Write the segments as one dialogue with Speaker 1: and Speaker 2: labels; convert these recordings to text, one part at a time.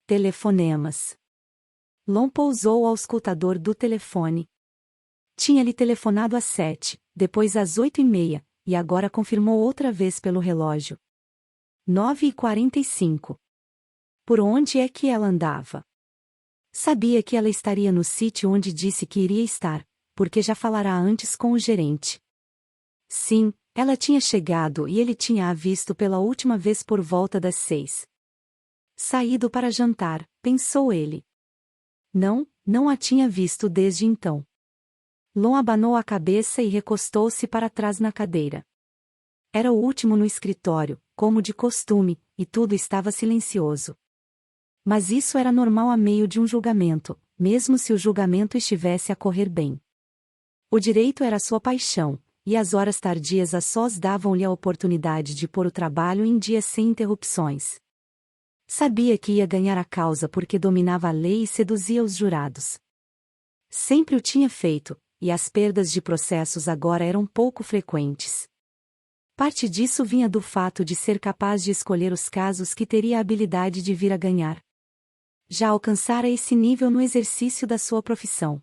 Speaker 1: Telefonemas. Lon pousou ao escutador do telefone. Tinha-lhe telefonado às 7, depois às 8h30, e agora confirmou outra vez pelo relógio. 9h45. Por onde é que ela andava? Sabia que ela estaria no sítio onde disse que iria estar, porque já falara antes com o gerente. Sim, ela tinha chegado e ele tinha a visto pela última vez por volta das 6. Saído para jantar, pensou ele. Não a tinha visto desde então. Lon abanou a cabeça e recostou-se para trás na cadeira. Era o último no escritório, como de costume, e tudo estava silencioso. Mas isso era normal a meio de um julgamento, mesmo se o julgamento estivesse a correr bem. O direito era sua paixão, e as horas tardias a sós davam-lhe a oportunidade de pôr o trabalho em dia sem interrupções. Sabia que ia ganhar a causa porque dominava a lei e seduzia os jurados. Sempre o tinha feito, e as perdas de processos agora eram pouco frequentes. Parte disso vinha do fato de ser capaz de escolher os casos que teria a habilidade de vir a ganhar. Já alcançara esse nível no exercício da sua profissão.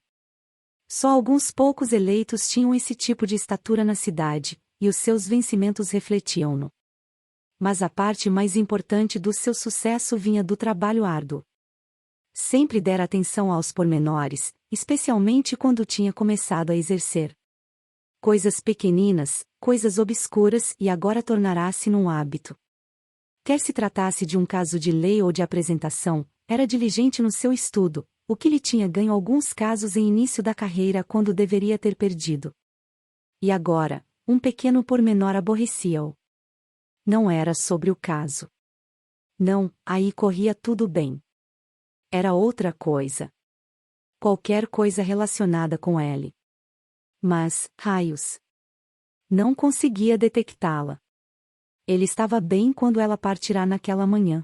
Speaker 1: Só alguns poucos eleitos tinham esse tipo de estatura na cidade, e os seus vencimentos refletiam-no. Mas a parte mais importante do seu sucesso vinha do trabalho árduo. Sempre dera atenção aos pormenores, especialmente quando tinha começado a exercer. Coisas pequeninas, coisas obscuras e agora tornará-se num hábito. Quer se tratasse de um caso de lei ou de apresentação, era diligente no seu estudo, o que lhe tinha ganho alguns casos em início da carreira quando deveria ter perdido. E agora, um pequeno pormenor aborrecia-o. Não era sobre o caso. Não, aí corria tudo bem. Era outra coisa. Qualquer coisa relacionada com ele. Mas, raios! Não conseguia detectá-la. Ele estava bem quando ela partirá naquela manhã.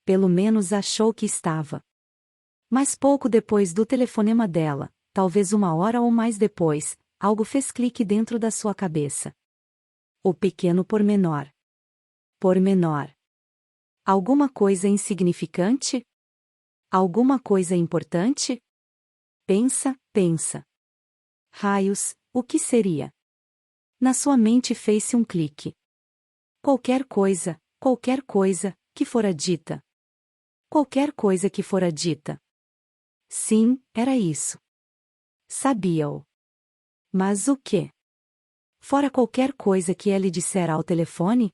Speaker 1: Pelo menos achou que estava. Mas pouco depois do telefonema dela, talvez 1 hora ou mais depois, algo fez clique dentro da sua cabeça. O pequeno pormenor. Pormenor. Alguma coisa insignificante? Alguma coisa importante? Pensa. Raios, o que seria? Na sua mente fez-se um clique. Qualquer coisa, que fora dita. Qualquer coisa que fora dita. Sim, era isso. Sabia-o. Mas o quê? Fora qualquer coisa que ela lhe dissera ao telefone?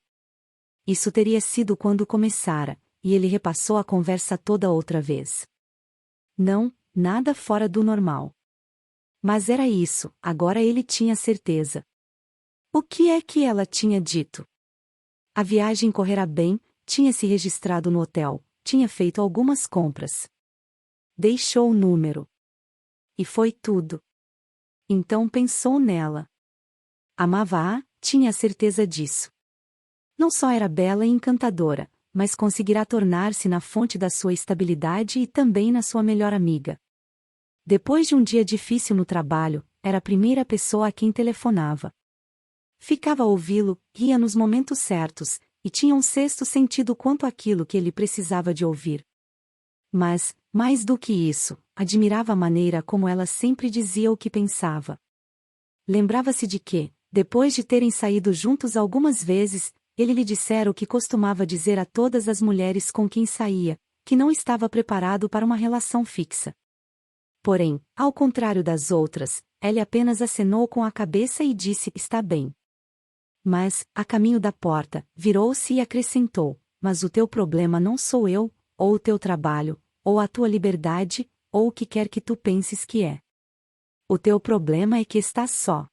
Speaker 1: Isso teria sido quando começara, e ele repassou a conversa toda outra vez. Não, nada fora do normal. Mas era isso, agora ele tinha certeza. O que é que ela tinha dito? A viagem correra bem, tinha se registrado no hotel, tinha feito algumas compras. Deixou o número. E foi tudo. Então pensou nela. Amava-a, tinha a certeza disso. Não só era bela e encantadora, mas conseguirá tornar-se na fonte da sua estabilidade e também na sua melhor amiga. Depois de um dia difícil no trabalho, era a primeira pessoa a quem telefonava. Ficava a ouvi-lo, ria nos momentos certos, e tinha um sexto sentido quanto àquilo que ele precisava de ouvir. Mas, mais do que isso, admirava a maneira como ela sempre dizia o que pensava. Lembrava-se de que, depois de terem saído juntos algumas vezes, ele lhe dissera o que costumava dizer a todas as mulheres com quem saía, que não estava preparado para uma relação fixa. Porém, ao contrário das outras, ele apenas acenou com a cabeça e disse: está bem. Mas, a caminho da porta, virou-se e acrescentou: mas o teu problema não sou eu, ou o teu trabalho, ou a tua liberdade, ou o que quer que tu penses que é. O teu problema é que estás só.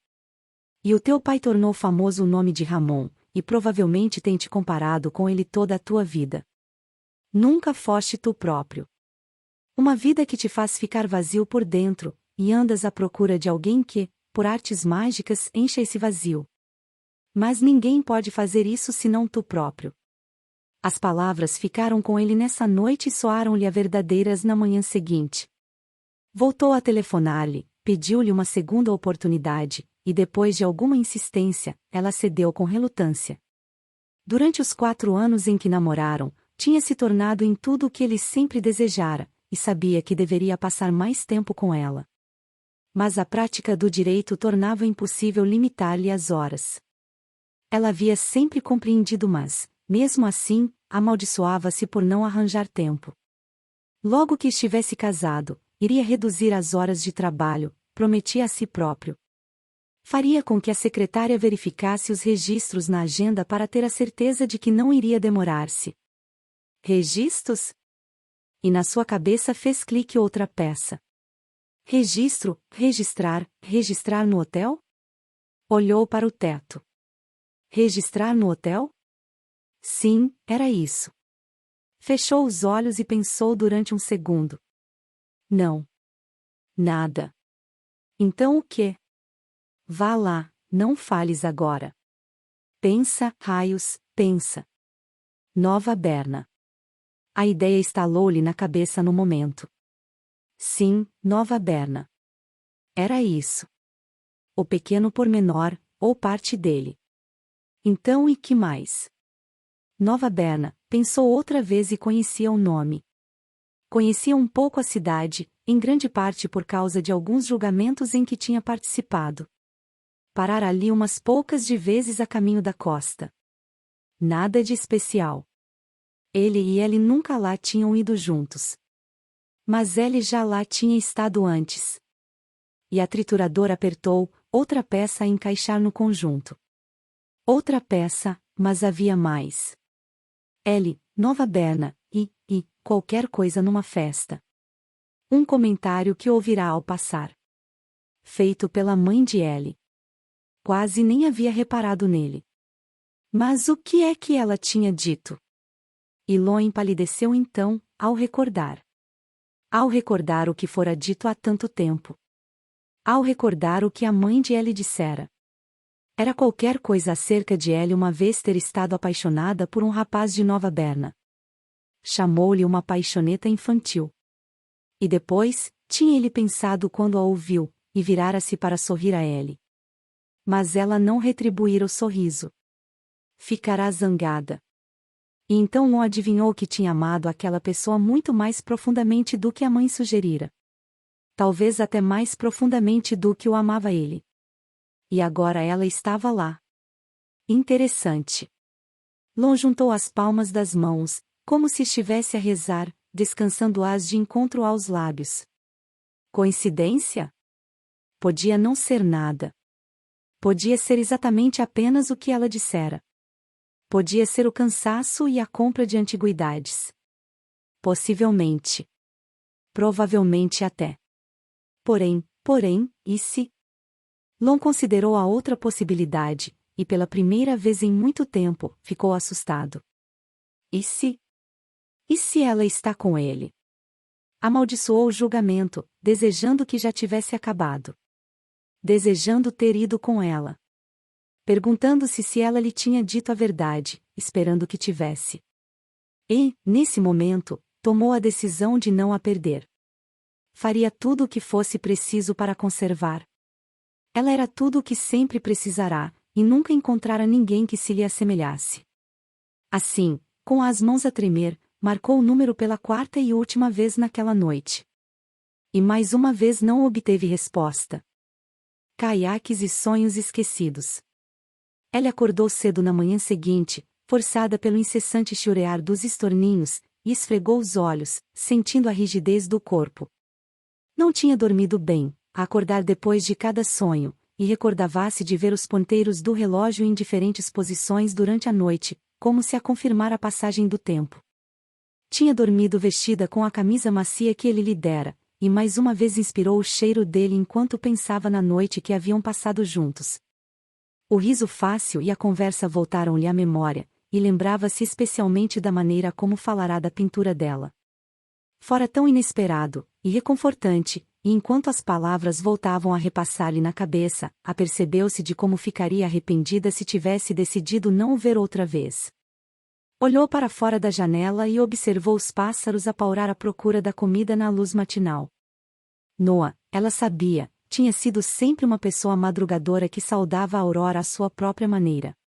Speaker 1: E o teu pai tornou famoso o nome de Ramon, e provavelmente tem te comparado com ele toda a tua vida. Nunca foste tu próprio. Uma vida que te faz ficar vazio por dentro, e andas à procura de alguém que, por artes mágicas, encha esse vazio. Mas ninguém pode fazer isso senão tu próprio. As palavras ficaram com ele nessa noite e soaram-lhe a verdadeiras na manhã seguinte. Voltou a telefonar-lhe, pediu-lhe uma segunda oportunidade, e depois de alguma insistência, ela cedeu com relutância. Durante os 4 anos em que namoraram, tinha se tornado em tudo o que ele sempre desejara, e sabia que deveria passar mais tempo com ela. Mas a prática do direito tornava impossível limitar-lhe as horas. Ela havia sempre compreendido, mas, mesmo assim, amaldiçoava-se por não arranjar tempo. Logo que estivesse casado, iria reduzir as horas de trabalho, prometia a si próprio. Faria com que a secretária verificasse os registros na agenda para ter a certeza de que não iria demorar-se. Registros? E na sua cabeça fez clique outra peça. Registro, registrar no hotel? Olhou para o teto. Registrar no hotel? Sim, era isso. Fechou os olhos e pensou durante um segundo. Não. Nada. Então o quê? Vá lá, não fales agora. Pensa, raios, pensa. Nova Berna. A ideia estalou-lhe na cabeça no momento. Sim, Nova Berna. Era isso. O pequeno pormenor, ou parte dele. Então e que mais? Nova Berna, pensou outra vez e conhecia o nome. Conhecia um pouco a cidade, em grande parte por causa de alguns julgamentos em que tinha participado. Parara ali umas poucas de vezes a caminho da costa. Nada de especial. Ele e Ellie nunca lá tinham ido juntos. Mas Ellie já lá tinha estado antes. E a trituradora apertou, outra peça a encaixar no conjunto. Outra peça, mas havia mais. Ellie, Nova Berna, e qualquer coisa numa festa. Um comentário que ouvirá ao passar. Feito pela mãe de Ellie. Quase nem havia reparado nele. Mas o que é que ela tinha dito? Ilon empalideceu então, ao recordar. Ao recordar o que fora dito há tanto tempo. Ao recordar o que a mãe de Ellie dissera. Era qualquer coisa acerca de Ellie uma vez ter estado apaixonada por um rapaz de Nova Berna. Chamou-lhe uma paixoneta infantil. E depois, tinha ele pensado quando a ouviu, e virara-se para sorrir a Ellie. Mas ela não retribuíra o sorriso. Ficará zangada. E então Lon adivinhou que tinha amado aquela pessoa muito mais profundamente do que a mãe sugerira. Talvez até mais profundamente do que o amava ele. E agora ela estava lá. Interessante. Lon juntou as palmas das mãos, como se estivesse a rezar, descansando-as de encontro aos lábios. Coincidência? Podia não ser nada. Podia ser exatamente apenas o que ela dissera. Podia ser o cansaço e a compra de antiguidades. Possivelmente. Provavelmente até. Porém, e se? Lon considerou a outra possibilidade, e pela primeira vez em muito tempo, ficou assustado. E se? E se ela está com ele? Amaldiçoou o julgamento, desejando que já tivesse acabado. Desejando ter ido com ela. Perguntando-se se ela lhe tinha dito a verdade, esperando que tivesse. E, nesse momento, tomou a decisão de não a perder. Faria tudo o que fosse preciso para conservar. Ela era tudo o que sempre precisará, e nunca encontrara ninguém que se lhe assemelhasse. Assim, com as mãos a tremer, marcou o número pela quarta e última vez naquela noite. E mais uma vez não obteve resposta. Caiaques e sonhos esquecidos. Ela acordou cedo na manhã seguinte, forçada pelo incessante chorear dos estorninhos, e esfregou os olhos, sentindo a rigidez do corpo. Não tinha dormido bem, a acordar depois de cada sonho, e recordava-se de ver os ponteiros do relógio em diferentes posições durante a noite, como se a confirmar a passagem do tempo. Tinha dormido vestida com a camisa macia que ele lhe dera, e mais uma vez inspirou o cheiro dele enquanto pensava na noite que haviam passado juntos. O riso fácil e a conversa voltaram-lhe à memória, e lembrava-se especialmente da maneira como falará da pintura dela. Fora tão inesperado, e reconfortante, e enquanto as palavras voltavam a repassar-lhe na cabeça, apercebeu-se de como ficaria arrependida se tivesse decidido não o ver outra vez. Olhou para fora da janela e observou os pássaros a paurar à procura da comida na luz matinal. Noah, ela sabia, tinha sido sempre uma pessoa madrugadora que saudava a aurora à sua própria maneira.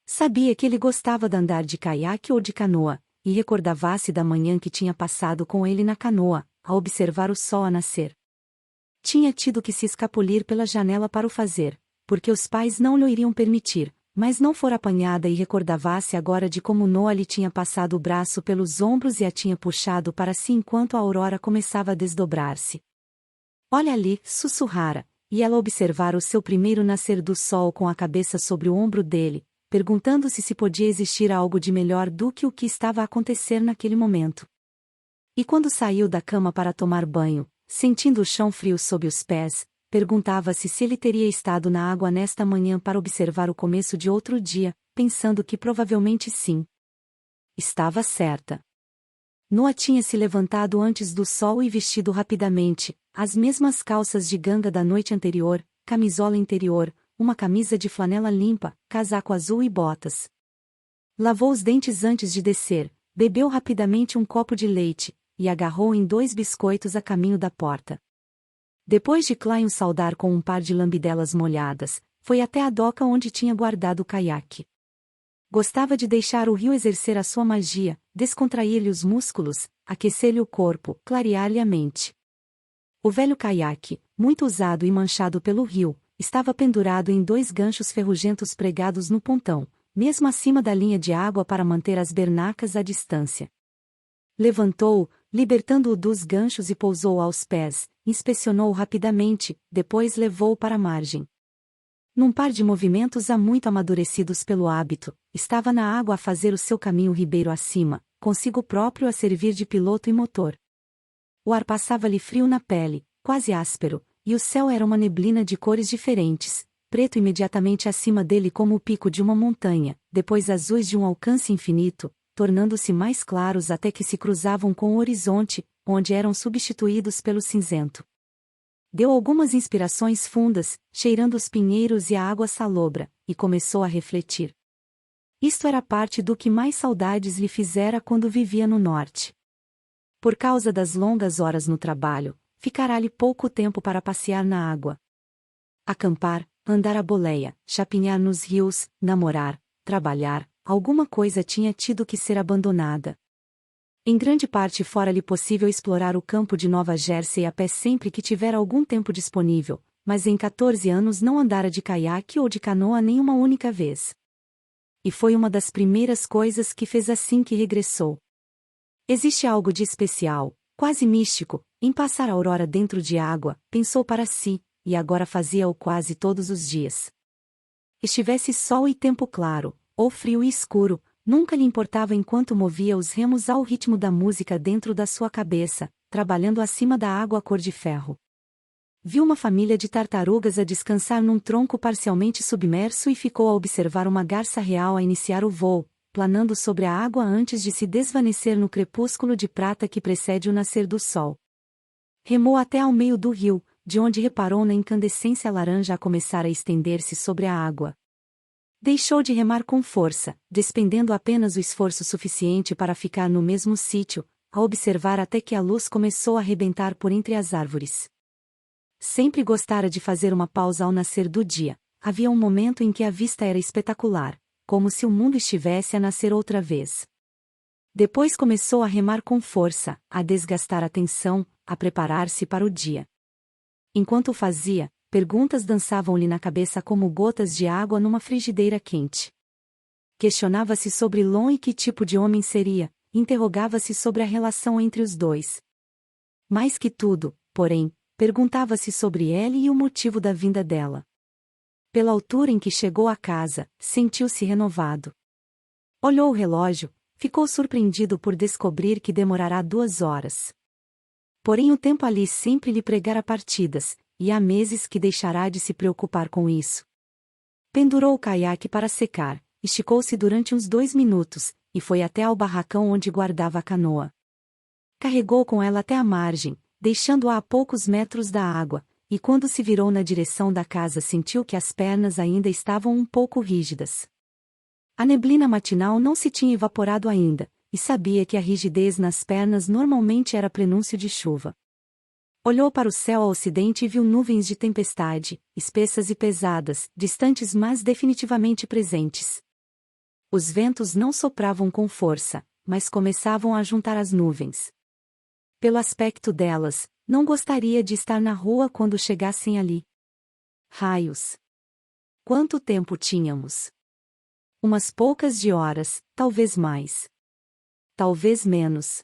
Speaker 1: Sabia que ele gostava de andar de caiaque ou de canoa, e recordava-se da manhã que tinha passado com ele na canoa, a observar o sol a nascer. Tinha tido que se escapulir pela janela para o fazer, porque os pais não lhe iriam permitir, mas não fora apanhada e recordava-se agora de como Noa lhe tinha passado o braço pelos ombros e a tinha puxado para si enquanto a aurora começava a desdobrar-se. Olha ali, sussurrara, e ela observara o seu primeiro nascer do sol com a cabeça sobre o ombro dele, perguntando-se se podia existir algo de melhor do que o que estava a acontecer naquele momento. E quando saiu da cama para tomar banho, sentindo o chão frio sob os pés, perguntava-se se ele teria estado na água nesta manhã para observar o começo de outro dia, pensando que provavelmente sim. Estava certa. Noa tinha se levantado antes do sol e vestido rapidamente, as mesmas calças de ganga da noite anterior, camisola interior, uma camisa de flanela limpa, casaco azul e botas. Lavou os dentes antes de descer, bebeu rapidamente um copo de leite, e agarrou em 2 biscoitos a caminho da porta. Depois de Klein o saudar com um par de lambidelas molhadas, foi até a doca onde tinha guardado o caiaque. Gostava de deixar o rio exercer a sua magia, descontrair-lhe os músculos, aquecer-lhe o corpo, clarear-lhe a mente. O velho caiaque, muito usado e manchado pelo rio, estava pendurado em 2 ganchos ferrugentos pregados no pontão, mesmo acima da linha de água para manter as bernacas à distância. Levantou-o, libertando-o dos ganchos e pousou aos pés, inspecionou-o rapidamente, depois levou-o para a margem. Num par de movimentos há muito amadurecidos pelo hábito, estava na água a fazer o seu caminho ribeiro acima, consigo próprio a servir de piloto e motor. O ar passava-lhe frio na pele, quase áspero, e o céu era uma neblina de cores diferentes, preto imediatamente acima dele como o pico de uma montanha, depois azuis de um alcance infinito, tornando-se mais claros até que se cruzavam com o horizonte, onde eram substituídos pelo cinzento. Deu algumas inspirações fundas, cheirando os pinheiros e a água salobra, e começou a refletir. Isto era parte do que mais saudades lhe fizera quando vivia no norte. Por causa das longas horas no trabalho, ficará-lhe pouco tempo para passear na água. Acampar, andar à boleia, chapinhar nos rios, namorar, trabalhar, alguma coisa tinha tido que ser abandonada. Em grande parte fora-lhe possível explorar o campo de Nova Jersey a pé sempre que tiver algum tempo disponível, mas em 14 anos não andara de caiaque ou de canoa nem uma única vez. E foi uma das primeiras coisas que fez assim que regressou. Existe algo de especial, quase místico, em passar a aurora dentro de água, pensou para si, e agora fazia-o quase todos os dias. Estivesse sol e tempo claro, ou frio e escuro, nunca lhe importava enquanto movia os remos ao ritmo da música dentro da sua cabeça, trabalhando acima da água cor de ferro. Viu uma família de tartarugas a descansar num tronco parcialmente submerso e ficou a observar uma garça real a iniciar o voo, planando sobre a água antes de se desvanecer no crepúsculo de prata que precede o nascer do sol. Remou até ao meio do rio, de onde reparou na incandescência laranja a começar a estender-se sobre a água. Deixou de remar com força, despendendo apenas o esforço suficiente para ficar no mesmo sítio, a observar até que a luz começou a arrebentar por entre as árvores. Sempre gostara de fazer uma pausa ao nascer do dia. Havia um momento em que a vista era espetacular, como se o mundo estivesse a nascer outra vez. Depois começou a remar com força, a desgastar a tensão, a preparar-se para o dia. Enquanto o fazia, perguntas dançavam-lhe na cabeça como gotas de água numa frigideira quente. Questionava-se sobre Lon e que tipo de homem seria, interrogava-se sobre a relação entre os dois. Mais que tudo, porém, perguntava-se sobre Ellie e o motivo da vinda dela. Pela altura em que chegou à casa, sentiu-se renovado. Olhou o relógio, ficou surpreendido por descobrir que demorará 2 horas. Porém o tempo ali sempre lhe pregara partidas, e há meses que deixará de se preocupar com isso. Pendurou o caiaque para secar, esticou-se durante uns 2 minutos, e foi até ao barracão onde guardava a canoa. Carregou com ela até a margem, deixando-a a poucos metros da água, e quando se virou na direção da casa sentiu que as pernas ainda estavam um pouco rígidas. A neblina matinal não se tinha evaporado ainda, e sabia que a rigidez nas pernas normalmente era prenúncio de chuva. Olhou para o céu ao ocidente e viu nuvens de tempestade, espessas e pesadas, distantes mas definitivamente presentes. Os ventos não sopravam com força, mas começavam a juntar as nuvens. Pelo aspecto delas, não gostaria de estar na rua quando chegassem ali. Raios! Quanto tempo tínhamos? Umas poucas de horas, talvez mais. Talvez menos.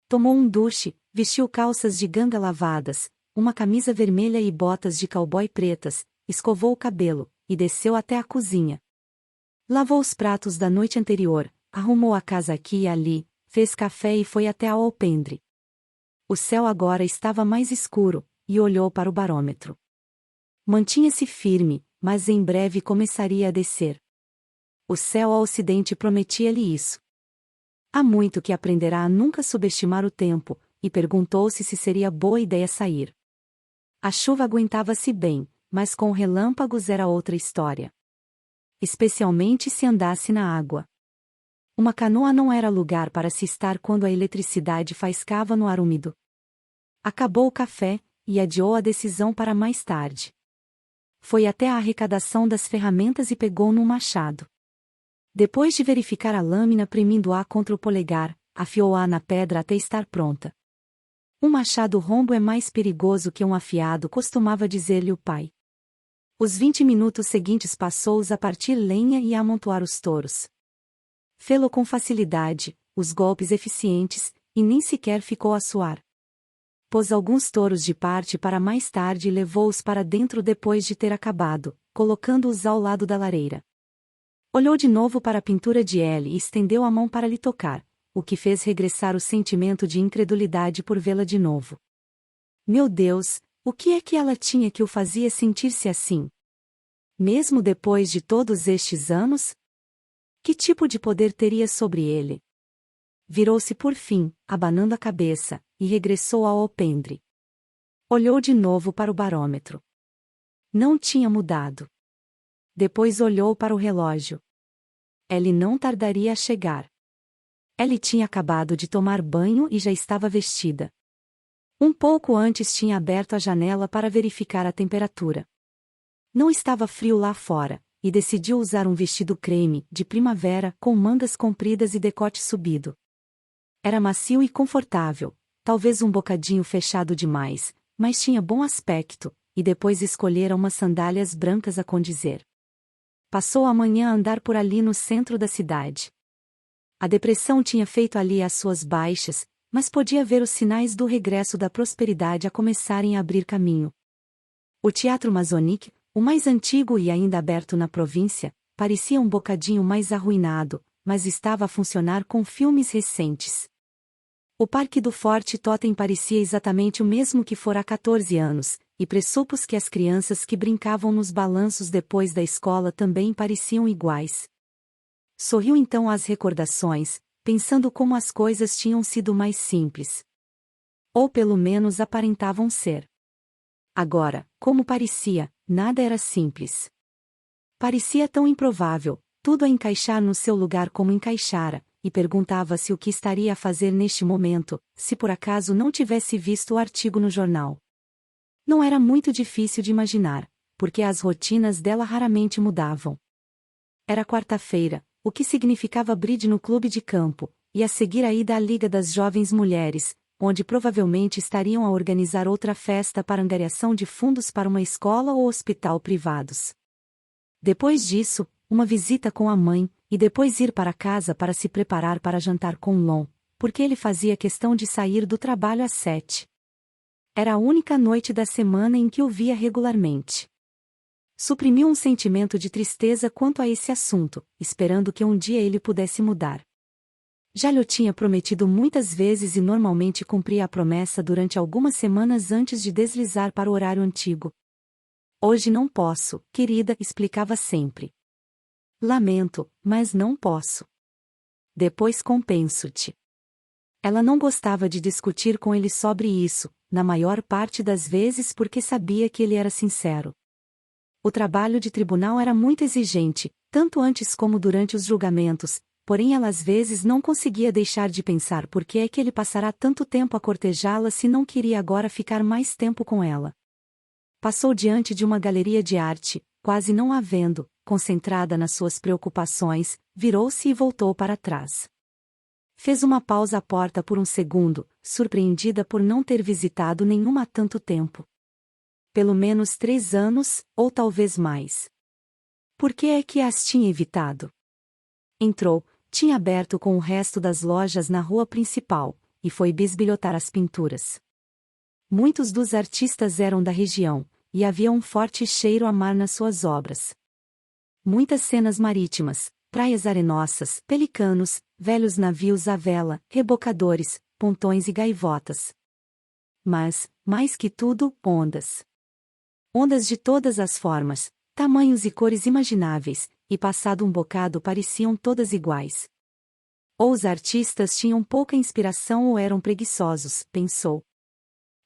Speaker 1: Tomou um duche, vestiu calças de ganga lavadas, uma camisa vermelha e botas de cowboy pretas, escovou o cabelo, e desceu até a cozinha. Lavou os pratos da noite anterior, arrumou a casa aqui e ali, fez café e foi até ao alpendre. O céu agora estava mais escuro, e olhou para o barômetro. Mantinha-se firme, mas em breve começaria a descer. O céu ao ocidente prometia-lhe isso. Há muito que aprenderá a nunca subestimar o tempo, e perguntou-se se seria boa ideia sair. A chuva aguentava-se bem, mas com relâmpagos era outra história. Especialmente se andasse na água. Uma canoa não era lugar para se estar quando a eletricidade faiscava no ar úmido. Acabou o café, e adiou a decisão para mais tarde. Foi até a arrecadação das ferramentas e pegou num machado. Depois de verificar a lâmina premindo-a contra o polegar, afiou-a na pedra até estar pronta. Um machado rombo é mais perigoso que um afiado, costumava dizer-lhe o pai. Os 20 minutos seguintes passou-os a partir lenha e a amontoar os touros. Fê-lo com facilidade, os golpes eficientes, e nem sequer ficou a suar. Pôs alguns touros de parte para mais tarde e levou-os para dentro depois de ter acabado, colocando-os ao lado da lareira. Olhou de novo para a pintura de Ellie e estendeu a mão para lhe tocar, o que fez regressar o sentimento de incredulidade por vê-la de novo. Meu Deus, o que é que ela tinha que o fazia sentir-se assim? Mesmo depois de todos estes anos? Que tipo de poder teria sobre ele? Virou-se por fim, abanando a cabeça, e regressou ao alpendre. Olhou de novo para o barômetro. Não tinha mudado. Depois olhou para o relógio. Ellie não tardaria a chegar. Ellie tinha acabado de tomar banho e já estava vestida. Um pouco antes tinha aberto a janela para verificar a temperatura. Não estava frio lá fora, e decidiu usar um vestido creme, de primavera, com mangas compridas e decote subido. Era macio e confortável, talvez um bocadinho fechado demais, mas tinha bom aspecto, e depois escolhera umas sandálias brancas a condizer. Passou a manhã a andar por ali no centro da cidade. A depressão tinha feito ali as suas baixas, mas podia ver os sinais do regresso da prosperidade a começarem a abrir caminho. O Teatro Masonique, o mais antigo e ainda aberto na província, parecia um bocadinho mais arruinado, mas estava a funcionar com filmes recentes. O Parque do Forte Totem parecia exatamente o mesmo que fora há 14 anos, e pressupus que as crianças que brincavam nos balanços depois da escola também pareciam iguais. Sorriu então às recordações, pensando como as coisas tinham sido mais simples. Ou pelo menos aparentavam ser. Agora, como parecia, nada era simples. Parecia tão improvável, tudo a encaixar no seu lugar como encaixara, e perguntava-se o que estaria a fazer neste momento, se por acaso não tivesse visto o artigo no jornal. Não era muito difícil de imaginar, porque as rotinas dela raramente mudavam. Era quarta-feira, o que significava bridge no clube de campo, e a seguir a ida à Liga das Jovens Mulheres, onde provavelmente estariam a organizar outra festa para angariação de fundos para uma escola ou hospital privados. Depois disso, uma visita com a mãe, e depois ir para casa para se preparar para jantar com Lon, porque ele fazia questão de sair do trabalho às 7. Era a única noite da semana em que o via regularmente. Suprimiu um sentimento de tristeza quanto a esse assunto, esperando que um dia ele pudesse mudar. Já lhe tinha prometido muitas vezes e normalmente cumpria a promessa durante algumas semanas antes de deslizar para o horário antigo. Hoje não posso, querida, explicava sempre. Lamento, mas não posso. Depois compenso-te. Ela não gostava de discutir com ele sobre isso, na maior parte das vezes porque sabia que ele era sincero. O trabalho de tribunal era muito exigente, tanto antes como durante os julgamentos, porém ela às vezes não conseguia deixar de pensar por que é que ele passará tanto tempo a cortejá-la se não queria agora ficar mais tempo com ela. Passou diante de uma galeria de arte, quase não a vendo, concentrada nas suas preocupações, virou-se e voltou para trás. Fez uma pausa à porta por um segundo, surpreendida por não ter visitado nenhuma há tanto tempo. Pelo menos 3 anos, ou talvez mais. Por que é que as tinha evitado? Entrou, tinha aberto com o resto das lojas na rua principal, e foi bisbilhotar as pinturas. Muitos dos artistas eram da região, e havia um forte cheiro a mar nas suas obras. Muitas cenas marítimas, praias arenosas, pelicanos, velhos navios à vela, rebocadores, pontões e gaivotas. Mas, mais que tudo, ondas. Ondas de todas as formas, tamanhos e cores imagináveis, e passado um bocado pareciam todas iguais. Ou os artistas tinham pouca inspiração ou eram preguiçosos, pensou.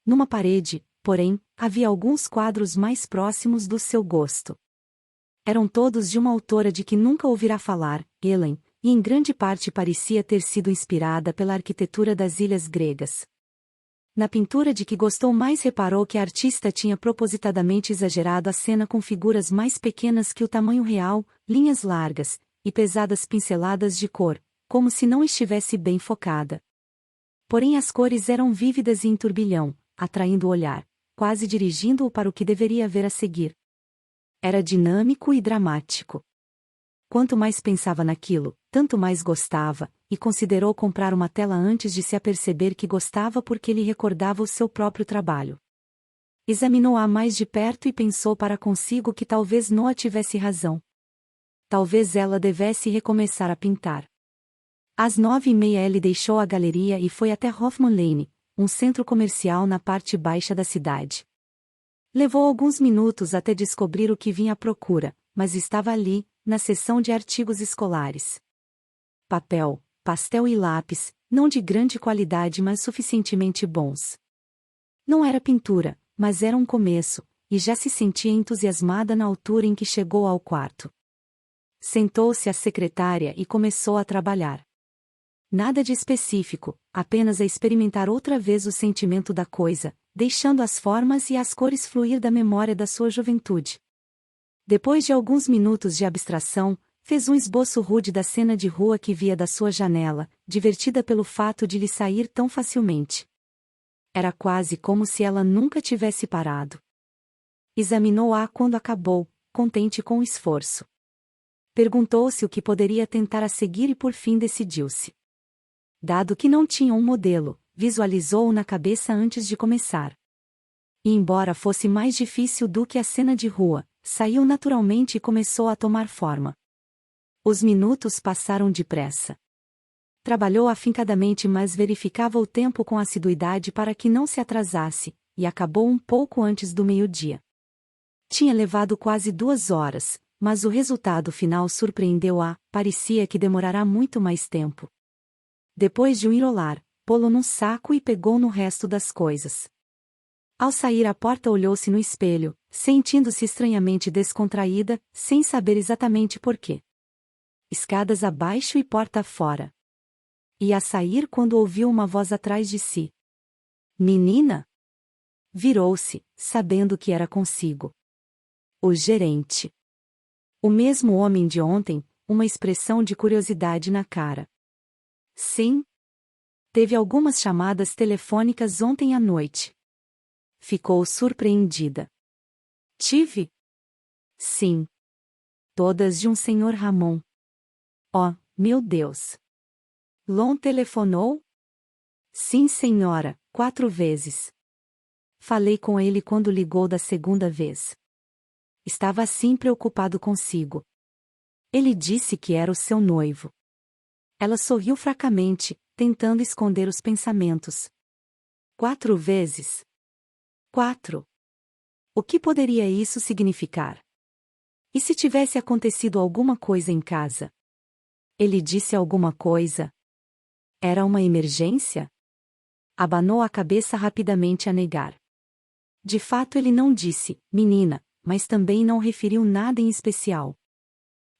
Speaker 1: Numa parede, porém, havia alguns quadros mais próximos do seu gosto. Eram todos de uma autora de que nunca ouvirá falar, Helen, e em grande parte parecia ter sido inspirada pela arquitetura das ilhas gregas. Na pintura de que gostou mais reparou que a artista tinha propositadamente exagerado a cena com figuras mais pequenas que o tamanho real, linhas largas, e pesadas pinceladas de cor, como se não estivesse bem focada. Porém as cores eram vívidas e em turbilhão, atraindo o olhar, quase dirigindo-o para o que deveria ver a seguir. Era dinâmico e dramático. Quanto mais pensava naquilo, tanto mais gostava, e considerou comprar uma tela antes de se aperceber que gostava porque lhe recordava o seu próprio trabalho. Examinou-a mais de perto e pensou para consigo que talvez Noah tivesse razão. Talvez ela devesse recomeçar a pintar. Às 9h30 ele deixou a galeria e foi até Hoffman Lane, um centro comercial na parte baixa da cidade. Levou alguns minutos até descobrir o que vinha à procura, mas estava ali, na seção de artigos escolares. Papel, pastel e lápis, não de grande qualidade mas suficientemente bons. Não era pintura, mas era um começo, e já se sentia entusiasmada na altura em que chegou ao quarto. Sentou-se à secretária e começou a trabalhar. Nada de específico, apenas a experimentar outra vez o sentimento da coisa, deixando as formas e as cores fluir da memória da sua juventude. Depois de alguns minutos de abstração, fez um esboço rude da cena de rua que via da sua janela, divertida pelo fato de lhe sair tão facilmente. Era quase como se ela nunca tivesse parado. Examinou-a quando acabou, contente com o esforço. Perguntou-se o que poderia tentar a seguir e por fim decidiu-se. Dado que não tinha um modelo, visualizou-o na cabeça antes de começar. E embora fosse mais difícil do que a cena de rua, saiu naturalmente e começou a tomar forma. Os minutos passaram depressa. Trabalhou afincadamente mas verificava o tempo com assiduidade para que não se atrasasse, e acabou um pouco antes do meio-dia. Tinha levado quase 2 horas, mas o resultado final surpreendeu-a, parecia que demorará muito mais tempo. Depois de o enrolar, pô-lo num saco e pegou no resto das coisas. Ao sair à porta olhou-se no espelho, sentindo-se estranhamente descontraída, sem saber exatamente porquê. Escadas abaixo e porta fora. Ia sair quando ouviu uma voz atrás de si. Menina? Virou-se, sabendo que era consigo. O gerente. O mesmo homem de ontem, uma expressão de curiosidade na cara. Sim. Teve algumas chamadas telefônicas ontem à noite. Ficou surpreendida. Tive? Sim. Todas de um senhor Ramon. Oh, meu Deus. Lon telefonou? Sim, senhora, 4 vezes. Falei com ele quando ligou da segunda vez. Estava assim preocupado consigo. Ele disse que era o seu noivo. Ela sorriu fracamente, tentando esconder os pensamentos. 4 vezes? 4. O que poderia isso significar? E se tivesse acontecido alguma coisa em casa? Ele disse alguma coisa? Era uma emergência? Abanou a cabeça rapidamente a negar. De fato ele não disse, menina, mas também não referiu nada em especial.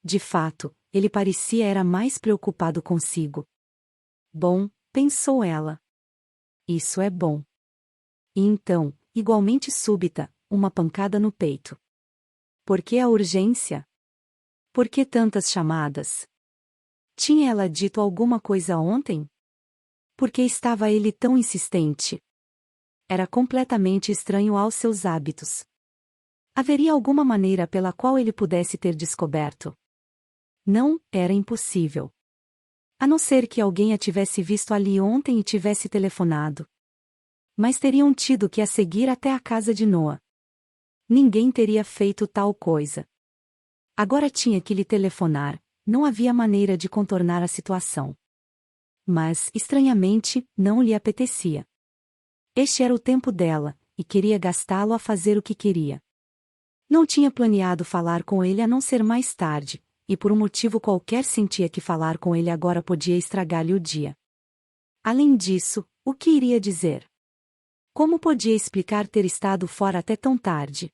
Speaker 1: De fato, ele parecia era mais preocupado consigo. Bom, pensou ela. Isso é bom. E então, igualmente súbita, uma pancada no peito. Por que a urgência? Por que tantas chamadas? Tinha ela dito alguma coisa ontem? Por que estava ele tão insistente? Era completamente estranho aos seus hábitos. Haveria alguma maneira pela qual ele pudesse ter descoberto? Não, era impossível. A não ser que alguém a tivesse visto ali ontem e tivesse telefonado. Mas teriam tido que a seguir até a casa de Noah. Ninguém teria feito tal coisa. Agora tinha que lhe telefonar, não havia maneira de contornar a situação. Mas, estranhamente, não lhe apetecia. Este era o tempo dela, e queria gastá-lo a fazer o que queria. Não tinha planeado falar com ele a não ser mais tarde, e por um motivo qualquer sentia que falar com ele agora podia estragar-lhe o dia. Além disso, o que iria dizer? Como podia explicar ter estado fora até tão tarde?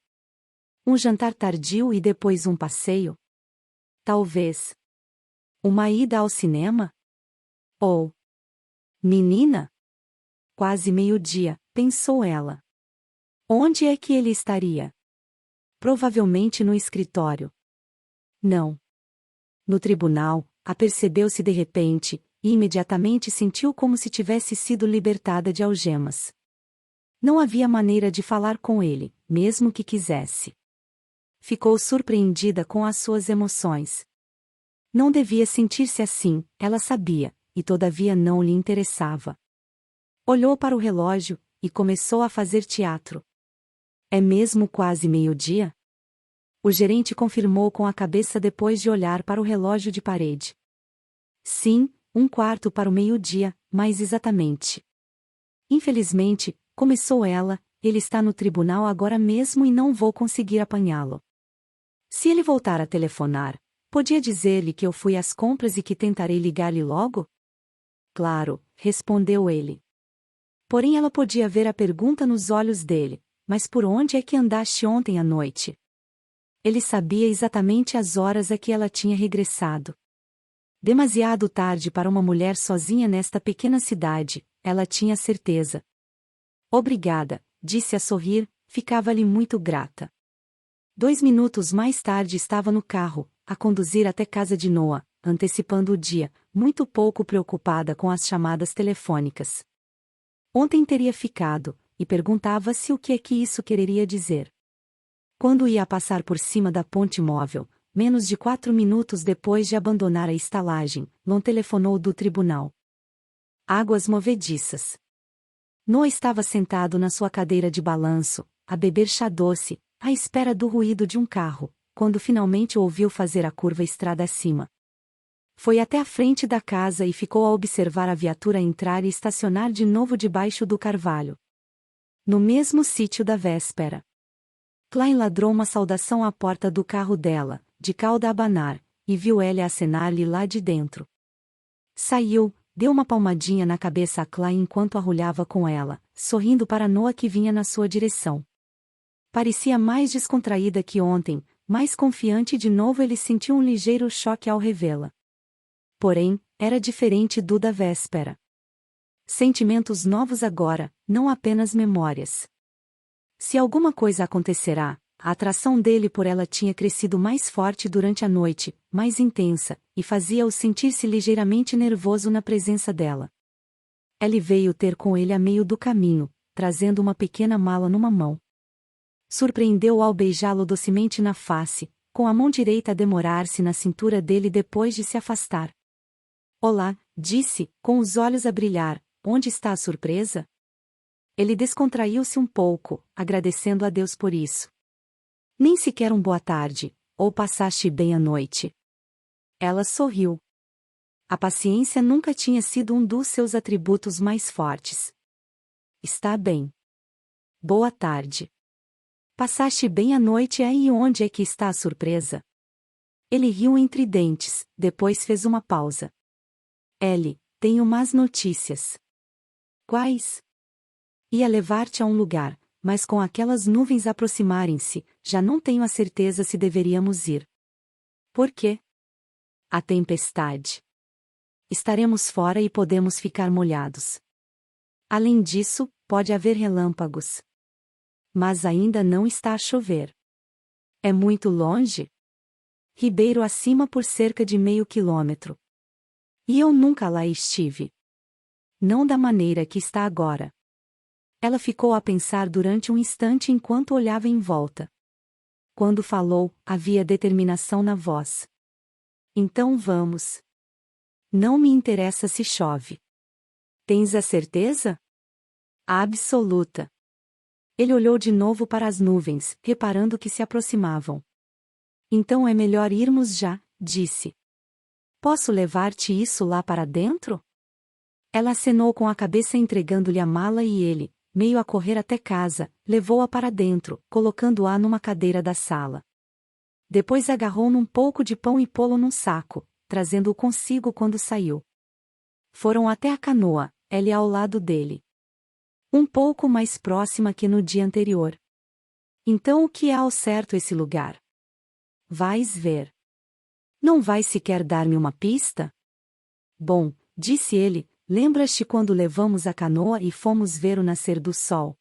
Speaker 1: Um jantar tardio e depois um passeio? Talvez. Uma ida ao cinema? Ou... Menina? Quase meio-dia, pensou ela. Onde é que ele estaria? Provavelmente no escritório. Não. No tribunal, apercebeu-se de repente, e imediatamente sentiu como se tivesse sido libertada de algemas. Não havia maneira de falar com ele, mesmo que quisesse. Ficou surpreendida com as suas emoções. Não devia sentir-se assim, ela sabia, e todavia não lhe interessava. Olhou para o relógio, e começou a fazer teatro. É mesmo quase meio-dia? O gerente confirmou com a cabeça depois de olhar para o relógio de parede. Sim, 1/4 para o meio-dia, mais exatamente. Infelizmente, começou ela, ele está no tribunal agora mesmo e não vou conseguir apanhá-lo. Se ele voltar a telefonar, podia dizer-lhe que eu fui às compras e que tentarei ligar-lhe logo? Claro, respondeu ele. Porém ela podia ver a pergunta nos olhos dele, mas por onde é que andaste ontem à noite? Ele sabia exatamente as horas a que ela tinha regressado. Demasiado tarde para uma mulher sozinha nesta pequena cidade, ela tinha certeza. Obrigada, disse a sorrir, ficava-lhe muito grata. 2 minutos mais tarde estava no carro, a conduzir até casa de Noah, antecipando o dia, muito pouco preocupada com as chamadas telefônicas. Ontem teria ficado, e perguntava-se o que é que isso quereria dizer. Quando ia passar por cima da ponte móvel, menos de 4 minutos depois de abandonar a estalagem, Lon telefonou do tribunal. Águas movediças. Noah estava sentado na sua cadeira de balanço, a beber chá doce, à espera do ruído de um carro, quando finalmente o ouviu fazer a curva estrada acima. Foi até a frente da casa e ficou a observar a viatura entrar e estacionar de novo debaixo do carvalho. No mesmo sítio da véspera. Klein ladrou uma saudação à porta do carro dela, de cauda a abanar, e viu Ellie acenar-lhe lá de dentro. Saiu, deu uma palmadinha na cabeça a Klein enquanto arrulhava com ela, sorrindo para Noah que vinha na sua direção. Parecia mais descontraída que ontem, mais confiante e de novo ele sentiu um ligeiro choque ao revê-la. Porém, era diferente do da véspera. Sentimentos novos agora, não apenas memórias. Se alguma coisa acontecerá, a atração dele por ela tinha crescido mais forte durante a noite, mais intensa, e fazia-o sentir-se ligeiramente nervoso na presença dela. Ellie veio ter com ele a meio do caminho, trazendo uma pequena mala numa mão. Surpreendeu-o ao beijá-lo docemente na face, com a mão direita a demorar-se na cintura dele depois de se afastar. Olá, disse, com os olhos a brilhar, onde está a surpresa? Ele descontraiu-se um pouco, agradecendo a Deus por isso. Nem sequer boa tarde, ou passaste bem a noite. Ela sorriu. A paciência nunca tinha sido um dos seus atributos mais fortes. Está bem. Boa tarde. Passaste bem a noite e onde é que está a surpresa? Ele riu entre dentes, depois fez uma pausa. Ellie, tenho más notícias. Quais? Ia levar-te a um lugar, mas com aquelas nuvens aproximarem-se, já não tenho a certeza se deveríamos ir. Por quê? A tempestade. Estaremos fora e podemos ficar molhados. Além disso, pode haver relâmpagos. Mas ainda não está a chover. É muito longe? Ribeiro acima por cerca de meio quilômetro. E eu nunca lá estive. Não da maneira que está agora. Ela ficou a pensar durante um instante enquanto olhava em volta. Quando falou, havia determinação na voz. Então vamos. Não me interessa se chove. Tens a certeza? Absoluta. Ele olhou de novo para as nuvens, reparando que se aproximavam. Então é melhor irmos já, disse. Posso levar-te isso lá para dentro? Ela acenou com a cabeça entregando-lhe a mala e ele, meio a correr até casa, levou-a para dentro, colocando-a numa cadeira da sala. Depois agarrou num pouco de pão e pô-lo num saco, trazendo-o consigo quando saiu. Foram até a canoa, Ellie ao lado dele. Um pouco mais próxima que no dia anterior. Então o que é ao certo esse lugar? Vais ver. Não vais sequer dar-me uma pista? Bom, disse ele, lembras-te quando levamos a canoa e fomos ver o nascer do sol?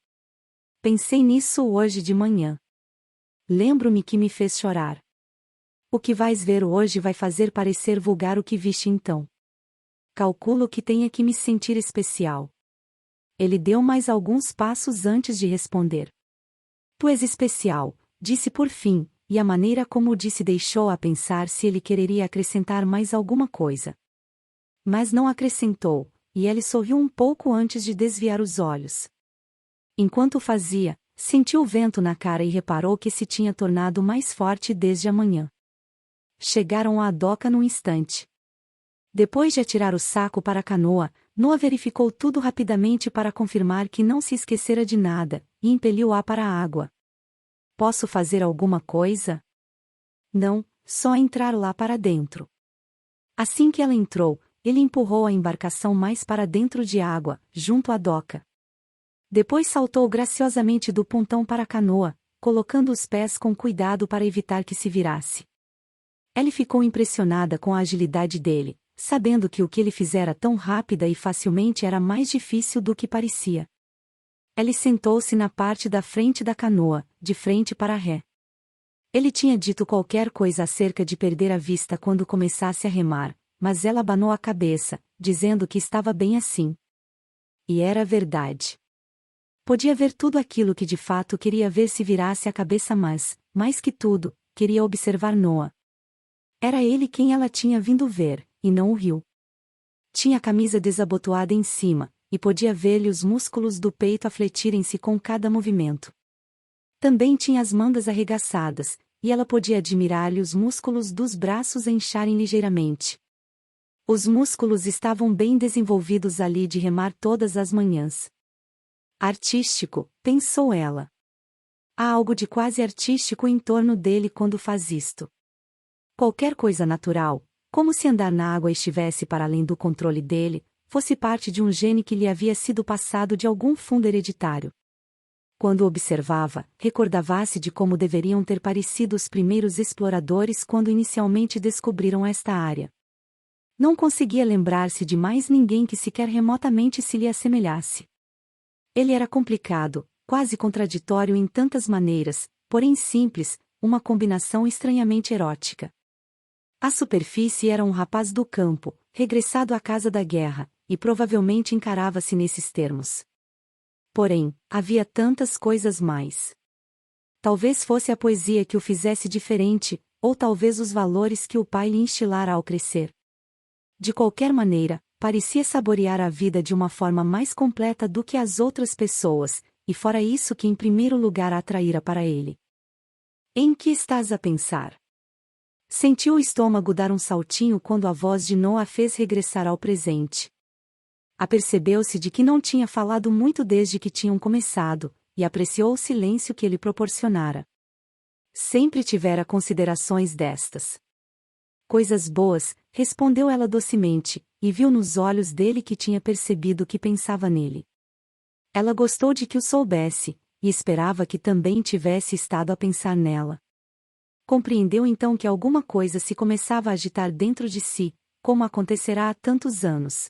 Speaker 1: Pensei nisso hoje de manhã. Lembro-me que me fez chorar. O que vais ver hoje vai fazer parecer vulgar o que viste então. Calculo que tenha que me sentir especial. Ele deu mais alguns passos antes de responder. Tu és especial, disse por fim, e a maneira como o disse deixou-a pensar se ele quereria acrescentar mais alguma coisa. Mas não acrescentou, e ele sorriu um pouco antes de desviar os olhos. Enquanto o fazia, sentiu o vento na cara e reparou que se tinha tornado mais forte desde a manhã. Chegaram à doca num instante. Depois de atirar o saco para a canoa, Noah verificou tudo rapidamente para confirmar que não se esquecera de nada, e impeliu-a para a água. Posso fazer alguma coisa? Não, só entrar lá para dentro. Assim que ela entrou, ele empurrou a embarcação mais para dentro de água, junto à doca. Depois saltou graciosamente do pontão para a canoa, colocando os pés com cuidado para evitar que se virasse. Ellie ficou impressionada com a agilidade dele, sabendo que o que ele fizera tão rápida e facilmente era mais difícil do que parecia. Ellie sentou-se na parte da frente da canoa, de frente para a ré. Ele tinha dito qualquer coisa acerca de perder a vista quando começasse a remar, mas ela abanou a cabeça, dizendo que estava bem assim. E era verdade. Podia ver tudo aquilo que de fato queria ver se virasse a cabeça, mas, mais que tudo, queria observar Noah. Era ele quem ela tinha vindo ver, e não o rio. Tinha a camisa desabotoada em cima, e podia ver-lhe os músculos do peito afletirem-se com cada movimento. Também tinha as mangas arregaçadas, e ela podia admirar-lhe os músculos dos braços incharem ligeiramente. Os músculos estavam bem desenvolvidos ali de remar todas as manhãs. Artístico, pensou ela. Há algo de quase artístico em torno dele quando faz isto. Qualquer coisa natural, como se andar na água estivesse para além do controle dele, fosse parte de um gene que lhe havia sido passado de algum fundo hereditário. Quando observava, recordava-se de como deveriam ter parecido os primeiros exploradores quando inicialmente descobriram esta área. Não conseguia lembrar-se de mais ninguém que sequer remotamente se lhe assemelhasse. Ele era complicado, quase contraditório em tantas maneiras, porém simples, uma combinação estranhamente erótica. À superfície era um rapaz do campo, regressado à casa da guerra, e provavelmente encarava-se nesses termos. Porém, havia tantas coisas mais. Talvez fosse a poesia que o fizesse diferente, ou talvez os valores que o pai lhe instilara ao crescer. De qualquer maneira, parecia saborear a vida de uma forma mais completa do que as outras pessoas, e fora isso que em primeiro lugar a atraíra para ele. Em que estás a pensar? Sentiu o estômago dar um saltinho quando a voz de Noah a fez regressar ao presente. Apercebeu-se de que não tinha falado muito desde que tinham começado, e apreciou o silêncio que ele proporcionara. Sempre tivera considerações destas. Coisas boas, respondeu ela docemente, e viu nos olhos dele que tinha percebido que pensava nele. Ela gostou de que o soubesse, e esperava que também tivesse estado a pensar nela. Compreendeu então que alguma coisa se começava a agitar dentro de si, como acontecerá há tantos anos.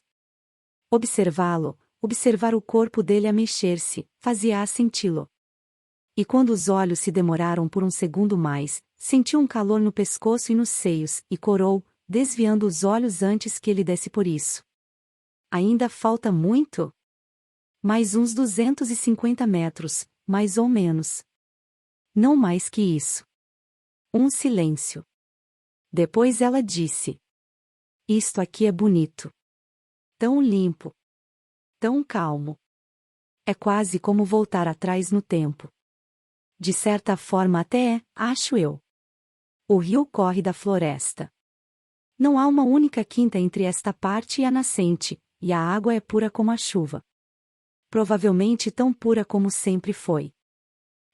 Speaker 1: Observá-lo, observar o corpo dele a mexer-se, fazia-a senti-lo. E quando os olhos se demoraram por um segundo mais, sentiu um calor no pescoço e nos seios, e corou, desviando os olhos antes que ele desse por isso. Ainda falta muito? Mais uns 250 metros, mais ou menos. Não mais que isso. Um silêncio. Depois ela disse: Isto aqui é bonito. Tão limpo. Tão calmo. É quase como voltar atrás no tempo. De certa forma até é, acho eu. O rio corre da floresta. Não há uma única quinta entre esta parte e a nascente, e a água é pura como a chuva. Provavelmente tão pura como sempre foi.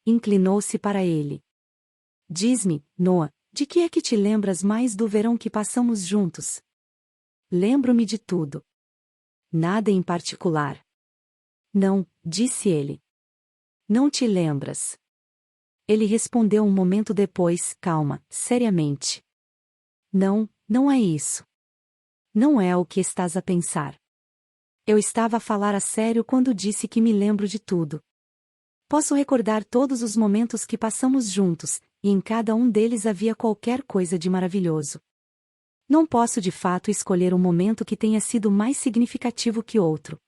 Speaker 1: Inclinou-se para ele. Diz-me, Noah, de que é que te lembras mais do verão que passamos juntos? Lembro-me de tudo. Nada em particular. Não, disse ele. Não te lembras? Ele respondeu um momento depois, calma, seriamente. Não, não é isso. Não é o que estás a pensar. Eu estava a falar a sério quando disse que me lembro de tudo. Posso recordar todos os momentos que passamos juntos, e em cada um deles havia qualquer coisa de maravilhoso. Não posso de fato escolher um momento que tenha sido mais significativo que outro.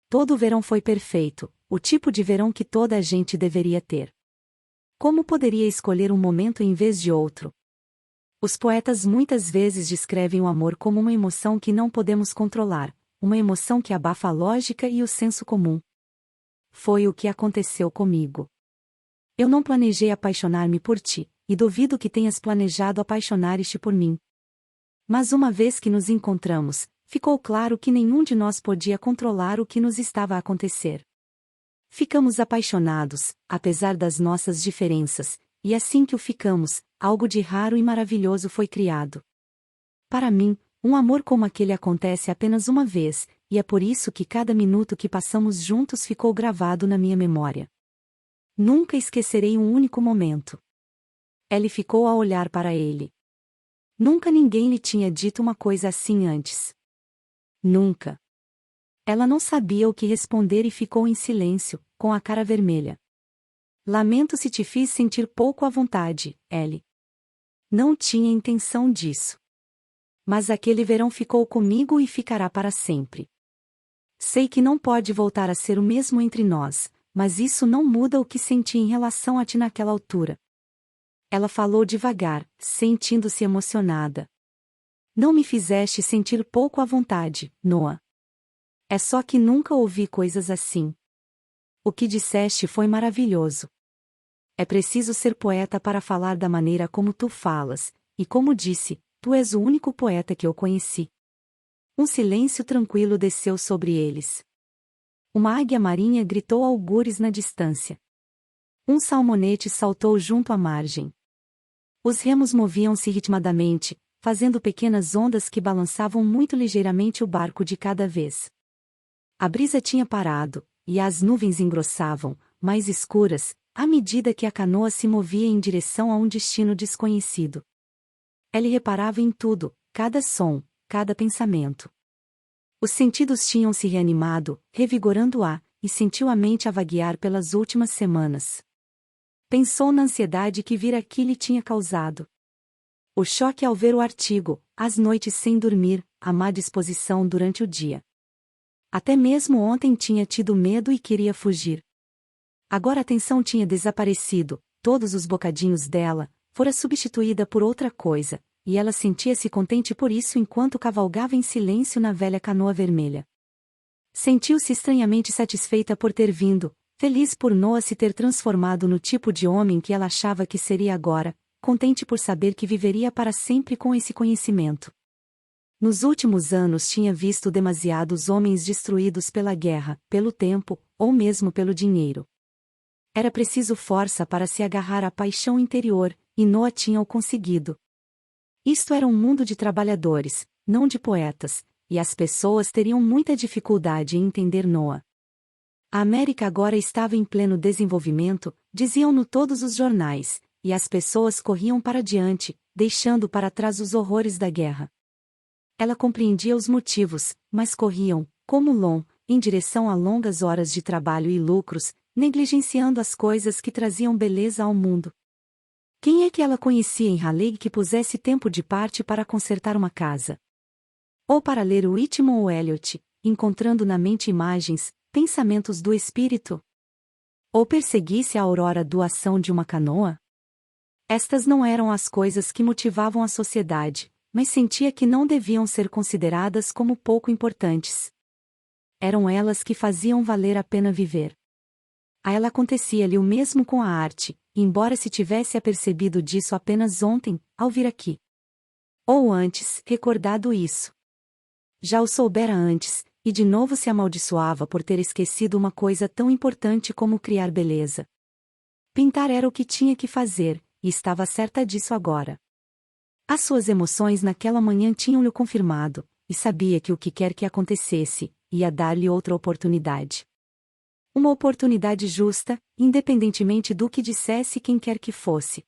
Speaker 1: Todo o verão foi perfeito, o tipo de verão que toda a gente deveria ter. Como poderia escolher um momento em vez de outro? Os poetas muitas vezes descrevem o amor como uma emoção que não podemos controlar, uma emoção que abafa a lógica e o senso comum. Foi o que aconteceu comigo. Eu não planejei apaixonar-me por ti, e duvido que tenhas planejado apaixonar-te por mim. Mas uma vez que nos encontramos, ficou claro que nenhum de nós podia controlar o que nos estava a acontecer. Ficamos apaixonados, apesar das nossas diferenças, e assim que o ficamos, algo de raro e maravilhoso foi criado. Para mim, um amor como aquele acontece apenas uma vez, e é por isso que cada minuto que passamos juntos ficou gravado na minha memória. Nunca esquecerei um único momento. Ellie ficou a olhar para ele. Nunca ninguém lhe tinha dito uma coisa assim antes. Nunca. Ela não sabia o que responder e ficou em silêncio, com a cara vermelha. Lamento se te fiz sentir pouco à vontade, Ellie. Não tinha intenção disso. Mas aquele verão ficou comigo e ficará para sempre. Sei que não pode voltar a ser o mesmo entre nós, mas isso não muda o que senti em relação a ti naquela altura. Ela falou devagar, sentindo-se emocionada. Não me fizeste sentir pouco à vontade, Noah. É só que nunca ouvi coisas assim. O que disseste foi maravilhoso. É preciso ser poeta para falar da maneira como tu falas, e como disse, tu és o único poeta que eu conheci. Um silêncio tranquilo desceu sobre eles. Uma águia marinha gritou algures na distância. Um salmonete saltou junto à margem. Os remos moviam-se ritmadamente, fazendo pequenas ondas que balançavam muito ligeiramente o barco de cada vez. A brisa tinha parado, e as nuvens engrossavam, mais escuras, à medida que a canoa se movia em direção a um destino desconhecido. Ele reparava em tudo, cada som, cada pensamento. Os sentidos tinham se reanimado, revigorando-a, e sentiu a mente a vaguear pelas últimas semanas. Pensou na ansiedade que vir aqui lhe tinha causado. O choque ao ver o artigo, as noites sem dormir, a má disposição durante o dia. Até mesmo ontem tinha tido medo e queria fugir. Agora a tensão tinha desaparecido, todos os bocadinhos dela, fora substituída por outra coisa, e ela sentia-se contente por isso enquanto cavalgava em silêncio na velha canoa vermelha. Sentiu-se estranhamente satisfeita por ter vindo, feliz por Noah se ter transformado no tipo de homem que ela achava que seria agora, contente por saber que viveria para sempre com esse conhecimento. Nos últimos anos tinha visto demasiados homens destruídos pela guerra, pelo tempo, ou mesmo pelo dinheiro. Era preciso força para se agarrar à paixão interior, e Noah tinha-o conseguido. Isto era um mundo de trabalhadores, não de poetas, e as pessoas teriam muita dificuldade em entender Noah. A América agora estava em pleno desenvolvimento, diziam-no todos os jornais, e as pessoas corriam para diante, deixando para trás os horrores da guerra. Ela compreendia os motivos, mas corriam, como Lon, em direção a longas horas de trabalho e lucros, negligenciando as coisas que traziam beleza ao mundo. Quem é que ela conhecia em Raleigh que pusesse tempo de parte para consertar uma casa? Ou para ler Whitman ou Eliot, encontrando na mente imagens, pensamentos do espírito? Ou perseguisse a aurora doação de uma canoa? Estas não eram as coisas que motivavam a sociedade, mas sentia que não deviam ser consideradas como pouco importantes. Eram elas que faziam valer a pena viver. A ela acontecia-lhe o mesmo com a arte, embora se tivesse apercebido disso apenas ontem, ao vir aqui. Ou antes, recordado isso. Já o soubera antes, e de novo se amaldiçoava por ter esquecido uma coisa tão importante como criar beleza. Pintar era o que tinha que fazer, e estava certa disso agora. As suas emoções naquela manhã tinham-lhe confirmado, e sabia que o que quer que acontecesse, ia dar-lhe outra oportunidade. Uma oportunidade justa, independentemente do que dissesse quem quer que fosse.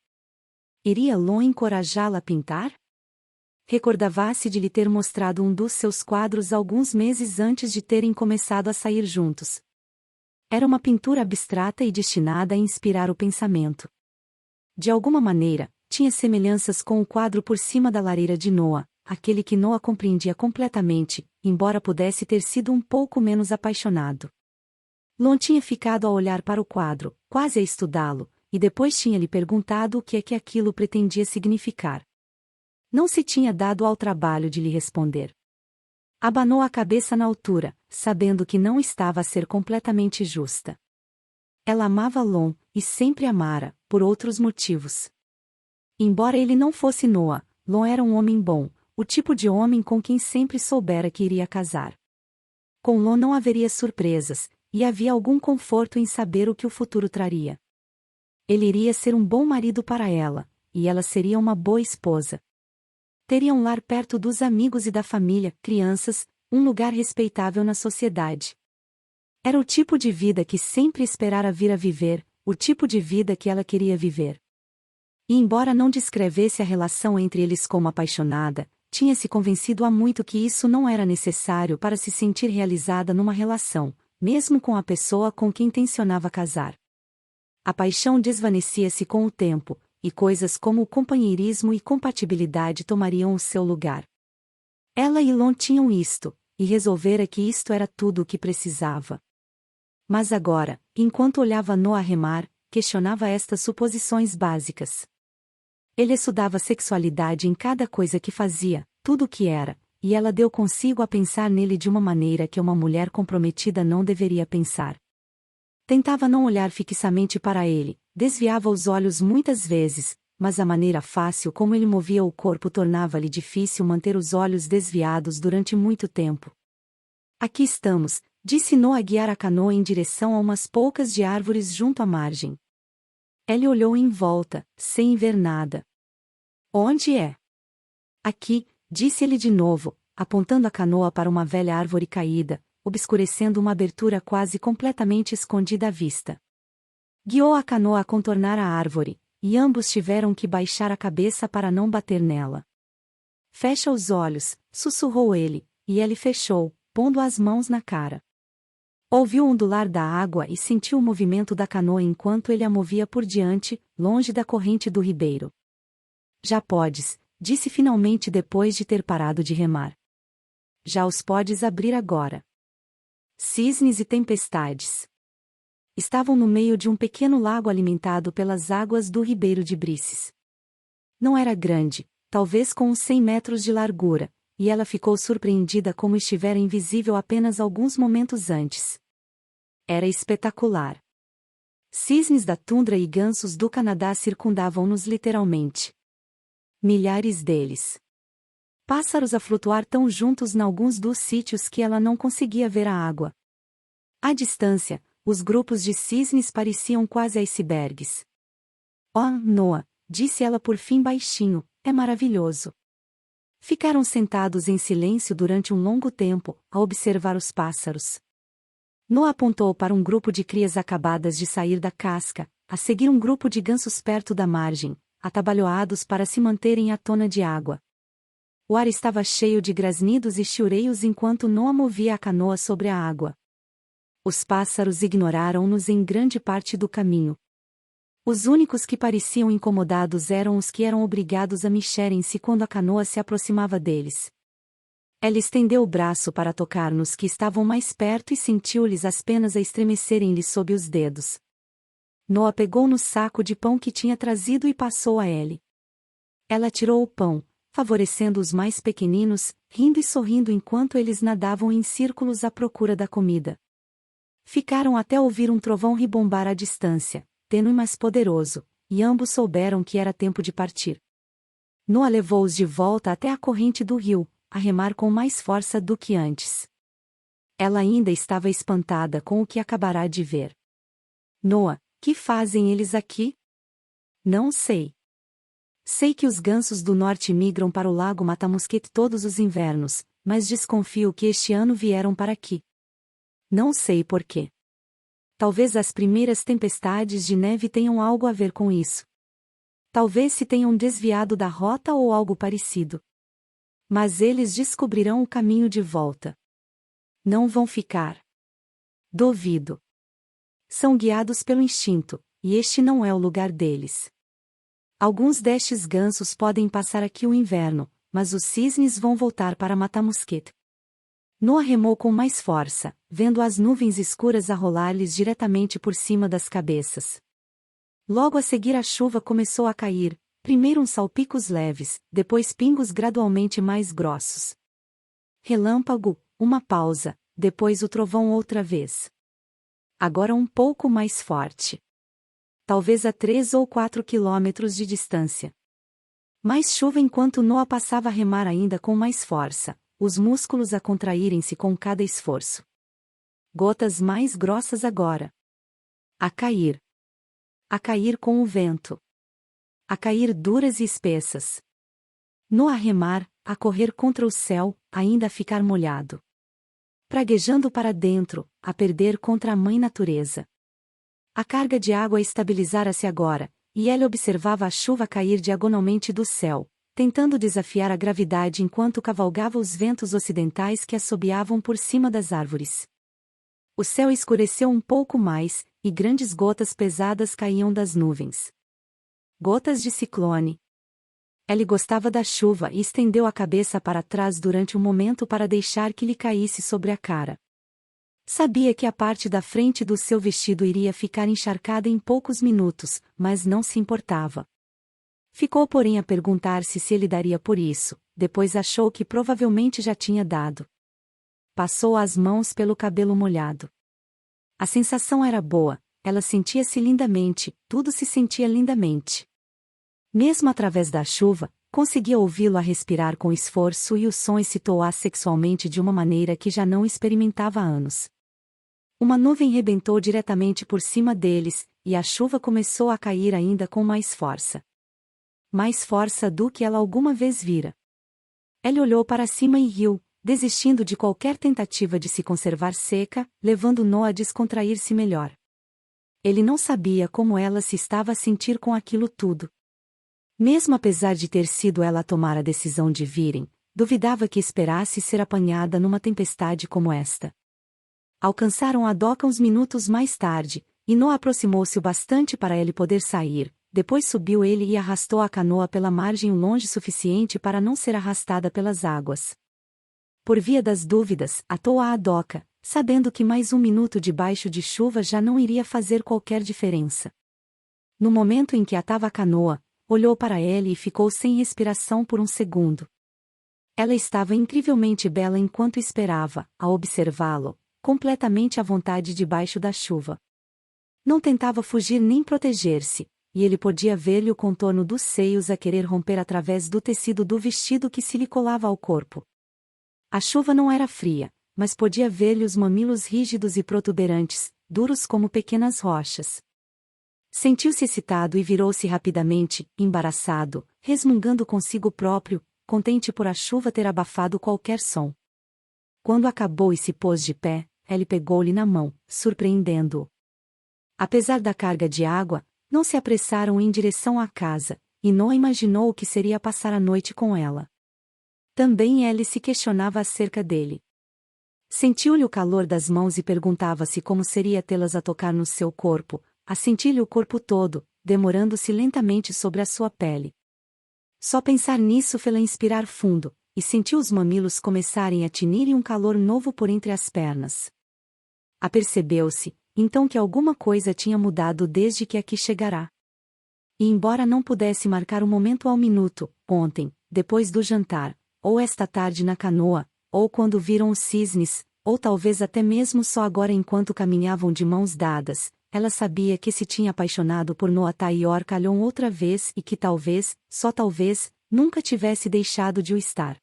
Speaker 1: Iria Lon encorajá-la a pintar? Recordava-se de lhe ter mostrado um dos seus quadros alguns meses antes de terem começado a sair juntos. Era uma pintura abstrata e destinada a inspirar o pensamento. De alguma maneira, tinha semelhanças com o quadro por cima da lareira de Noah, aquele que Noah compreendia completamente, embora pudesse ter sido um pouco menos apaixonado. Lon tinha ficado a olhar para o quadro, quase a estudá-lo, e depois tinha lhe perguntado o que é que aquilo pretendia significar. Não se tinha dado ao trabalho de lhe responder. Abanou a cabeça na altura, sabendo que não estava a ser completamente justa. Ela amava Lon, e sempre amara, por outros motivos. Embora ele não fosse Noah, Lon era um homem bom, o tipo de homem com quem sempre soubera que iria casar. Com Lon não haveria surpresas, e havia algum conforto em saber o que o futuro traria. Ele iria ser um bom marido para ela, e ela seria uma boa esposa. Teria um lar perto dos amigos e da família, crianças, um lugar respeitável na sociedade. Era o tipo de vida que sempre esperara vir a viver, o tipo de vida que ela queria viver. E embora não descrevesse a relação entre eles como apaixonada, tinha-se convencido há muito que isso não era necessário para se sentir realizada numa relação, mesmo com a pessoa com quem intencionava casar. A paixão desvanecia-se com o tempo, e coisas como o companheirismo e compatibilidade tomariam o seu lugar. Ela e Lon tinham isto, e resolvera que isto era tudo o que precisava. Mas agora, enquanto olhava Noah remar, questionava estas suposições básicas. Ele estudava sexualidade em cada coisa que fazia, tudo o que era, e ela deu consigo a pensar nele de uma maneira que uma mulher comprometida não deveria pensar. Tentava não olhar fixamente para ele, desviava os olhos muitas vezes, mas a maneira fácil como ele movia o corpo tornava-lhe difícil manter os olhos desviados durante muito tempo. Aqui estamos, disse Noah a guiar a canoa em direção a umas poucas de árvores junto à margem. Ele olhou em volta, sem ver nada. Onde é? Aqui, disse ele de novo, apontando a canoa para uma velha árvore caída, obscurecendo uma abertura quase completamente escondida à vista. Guiou a canoa a contornar a árvore, e ambos tiveram que baixar a cabeça para não bater nela. Fecha os olhos, sussurrou ele, e ele fechou, pondo as mãos na cara. Ouviu o ondular da água e sentiu o movimento da canoa enquanto ele a movia por diante, longe da corrente do ribeiro. Já podes, disse finalmente depois de ter parado de remar. Já os podes abrir agora. Cisnes e tempestades. Estavam no meio de um pequeno lago alimentado pelas águas do ribeiro de Brices. Não era grande, talvez com uns 100 metros de largura, e ela ficou surpreendida como estivera invisível apenas alguns momentos antes. Era espetacular. Cisnes da tundra e gansos do Canadá circundavam-nos literalmente. Milhares deles. Pássaros a flutuar tão juntos em alguns dos sítios que ela não conseguia ver a água. À distância, os grupos de cisnes pareciam quase icebergs. Oh, Noah, disse ela por fim baixinho, é maravilhoso. Ficaram sentados em silêncio durante um longo tempo, a observar os pássaros. Noah apontou para um grupo de crias acabadas de sair da casca, a seguir um grupo de gansos perto da margem, atabalhoados para se manterem à tona de água. O ar estava cheio de grasnidos e chiureios enquanto Noah movia a canoa sobre a água. Os pássaros ignoraram-nos em grande parte do caminho. Os únicos que pareciam incomodados eram os que eram obrigados a mexerem-se quando a canoa se aproximava deles. Ela estendeu o braço para tocar nos que estavam mais perto e sentiu-lhes as penas a estremecerem-lhe sob os dedos. Noa pegou no saco de pão que tinha trazido e passou a Ellie. Ela tirou o pão, favorecendo os mais pequeninos, rindo e sorrindo enquanto eles nadavam em círculos à procura da comida. Ficaram até ouvir um trovão ribombar à distância, tênue mas poderoso, e ambos souberam que era tempo de partir. Noa levou-os de volta até a corrente do rio, a remar com mais força do que antes. Ela ainda estava espantada com o que acabará de ver. Noa, que fazem eles aqui? Não sei. Sei que os gansos do norte migram para o lago Matamosquete todos os invernos, mas desconfio que este ano vieram para aqui. Não sei por quê. Talvez as primeiras tempestades de neve tenham algo a ver com isso. Talvez se tenham desviado da rota ou algo parecido. Mas eles descobrirão o caminho de volta. Não vão ficar. Duvido. São guiados pelo instinto, e este não é o lugar deles. Alguns destes gansos podem passar aqui o inverno, mas os cisnes vão voltar para Matamosquete. Noa remou com mais força, vendo as nuvens escuras a rolar-lhes diretamente por cima das cabeças. Logo a seguir a chuva começou a cair, primeiro uns salpicos leves, depois pingos gradualmente mais grossos. Relâmpago, uma pausa, depois o trovão outra vez. Agora um pouco mais forte. Talvez a 3 ou 4 quilômetros de distância. Mais chuva enquanto Noa passava a remar ainda com mais força, os músculos a contraírem-se com cada esforço. Gotas mais grossas agora. A cair. A cair com o vento. A cair duras e espessas. Noa a remar, a correr contra o céu, ainda a ficar molhado. Praguejando para dentro, a perder contra a mãe natureza. A carga de água estabilizara-se agora, e ele observava a chuva cair diagonalmente do céu, tentando desafiar a gravidade enquanto cavalgava os ventos ocidentais que assobiavam por cima das árvores. O céu escureceu um pouco mais, e grandes gotas pesadas caíam das nuvens. Gotas de ciclone. Ele gostava da chuva e estendeu a cabeça para trás durante um momento para deixar que lhe caísse sobre a cara. Sabia que a parte da frente do seu vestido iria ficar encharcada em poucos minutos, mas não se importava. Ficou porém a perguntar-se se ele daria por isso, depois achou que provavelmente já tinha dado. Passou as mãos pelo cabelo molhado. A sensação era boa, ela sentia-se lindamente, tudo se sentia lindamente. Mesmo através da chuva, conseguia ouvi-lo a respirar com esforço e o som excitou-a sexualmente de uma maneira que já não experimentava há anos. Uma nuvem rebentou diretamente por cima deles, e a chuva começou a cair ainda com mais força. Mais força do que ela alguma vez vira. Ele olhou para cima e riu, desistindo de qualquer tentativa de se conservar seca, levando Noa a descontrair-se melhor. Ele não sabia como ela se estava a sentir com aquilo tudo. Mesmo apesar de ter sido ela a tomar a decisão de virem, duvidava que esperasse ser apanhada numa tempestade como esta. Alcançaram a doca uns minutos mais tarde, e Noa aproximou-se o bastante para ele poder sair, depois subiu ele e arrastou a canoa pela margem o longe suficiente para não ser arrastada pelas águas. Por via das dúvidas, atou-a à doca, sabendo que mais um minuto debaixo de chuva já não iria fazer qualquer diferença. No momento em que atava a canoa, olhou para ele e ficou sem respiração por um segundo. Ela estava incrivelmente bela enquanto esperava, a observá-lo, completamente à vontade debaixo da chuva. Não tentava fugir nem proteger-se, e ele podia ver-lhe o contorno dos seios a querer romper através do tecido do vestido que se lhe colava ao corpo. A chuva não era fria, mas podia ver-lhe os mamilos rígidos e protuberantes, duros como pequenas rochas. Sentiu-se excitado e virou-se rapidamente, embaraçado, resmungando consigo próprio, contente por a chuva ter abafado qualquer som. Quando acabou e se pôs de pé, ele pegou-lhe na mão, surpreendendo-o. Apesar da carga de água, não se apressaram em direção à casa, e Noa imaginou o que seria passar a noite com ela. Também ele se questionava acerca dele. Sentiu-lhe o calor das mãos e perguntava-se como seria tê-las a tocar no seu corpo, a sentir-lhe o corpo todo, demorando-se lentamente sobre a sua pele. Só pensar nisso fê-la inspirar fundo, e sentiu os mamilos começarem a tinir e um calor novo por entre as pernas. Apercebeu-se, então, que alguma coisa tinha mudado desde que aqui chegará. E embora não pudesse marcar o momento ao minuto, ontem, depois do jantar, ou esta tarde na canoa, ou quando viram os cisnes, ou talvez até mesmo só agora enquanto caminhavam de mãos dadas, ela sabia que se tinha apaixonado por Noah Taior Calhoun outra vez e que talvez, só talvez, nunca tivesse deixado de o estar.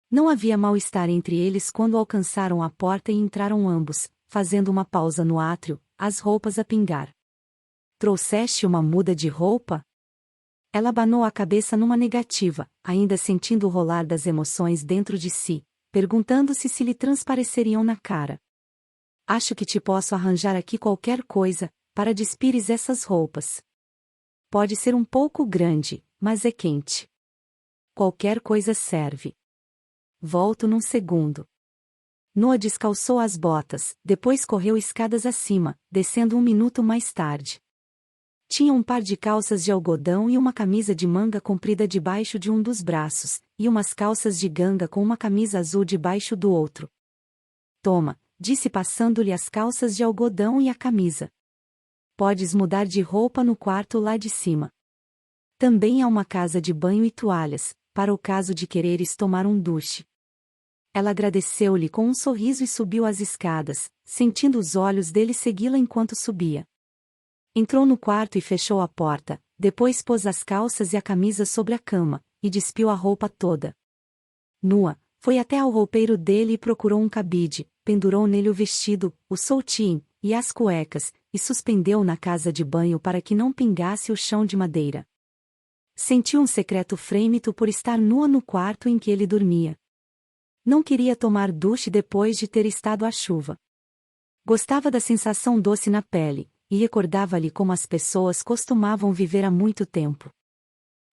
Speaker 1: Não havia mal-estar entre eles quando alcançaram a porta e entraram ambos, fazendo uma pausa no átrio, as roupas a pingar. Trouxeste uma muda de roupa? Ela abanou a cabeça numa negativa, ainda sentindo o rolar das emoções dentro de si, perguntando-se se lhe transpareceriam na cara. Acho que te posso arranjar aqui qualquer coisa, para despires essas roupas. Pode ser um pouco grande, mas é quente. Qualquer coisa serve. Volto num segundo. Noah descalçou as botas, depois correu escadas acima, descendo um minuto mais tarde. Tinha um par de calças de algodão e uma camisa de manga comprida debaixo de um dos braços, e umas calças de ganga com uma camisa azul debaixo do outro. Toma, disse passando-lhe as calças de algodão e a camisa. Podes mudar de roupa no quarto lá de cima. Também há uma casa de banho e toalhas, para o caso de quereres tomar um duche. Ela agradeceu-lhe com um sorriso e subiu as escadas, sentindo os olhos dele segui-la enquanto subia. Entrou no quarto e fechou a porta, depois pôs as calças e a camisa sobre a cama, e despiu a roupa toda. Nua, foi até ao roupeiro dele e procurou um cabide, pendurou nele o vestido, o sutiã, e as cuecas, e suspendeu na casa de banho para que não pingasse o chão de madeira. Sentiu um secreto frêmito por estar nua no quarto em que ele dormia. Não queria tomar duche depois de ter estado à chuva. Gostava da sensação doce na pele, e recordava-lhe como as pessoas costumavam viver há muito tempo.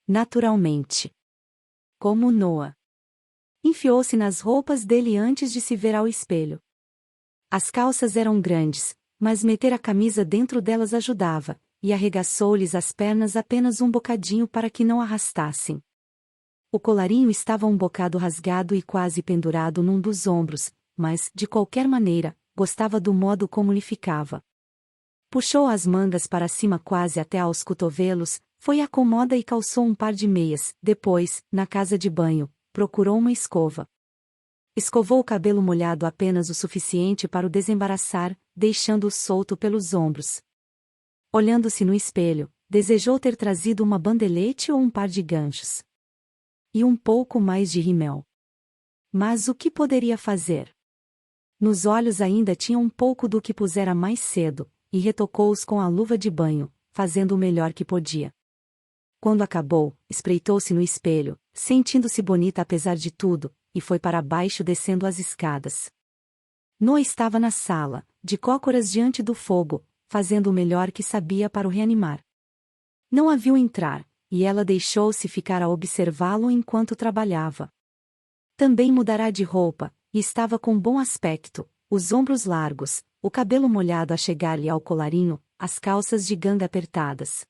Speaker 1: Naturalmente. Como Noah. Enfiou-se nas roupas dele antes de se ver ao espelho. As calças eram grandes, mas meter a camisa dentro delas ajudava, e arregaçou-lhes as pernas apenas um bocadinho para que não arrastassem. O colarinho estava um bocado rasgado e quase pendurado num dos ombros, mas, de qualquer maneira, gostava do modo como lhe ficava. Puxou as mangas para cima quase até aos cotovelos, foi à cômoda e calçou um par de meias, depois, na casa de banho, procurou uma escova. Escovou o cabelo molhado apenas o suficiente para o desembaraçar, deixando-o solto pelos ombros. Olhando-se no espelho, desejou ter trazido uma bandelete ou um par de ganchos. E um pouco mais de rímel. Mas o que poderia fazer? Nos olhos ainda tinha um pouco do que pusera mais cedo, e retocou-os com a luva de banho, fazendo o melhor que podia. Quando acabou, espreitou-se no espelho, sentindo-se bonita apesar de tudo, e foi para baixo descendo as escadas. Noah estava na sala, de cócoras diante do fogo, fazendo o melhor que sabia para o reanimar. Não a viu entrar, e ela deixou-se ficar a observá-lo enquanto trabalhava. Também mudará de roupa, e estava com bom aspecto, os ombros largos, o cabelo molhado a chegar-lhe ao colarinho, as calças de ganga apertadas.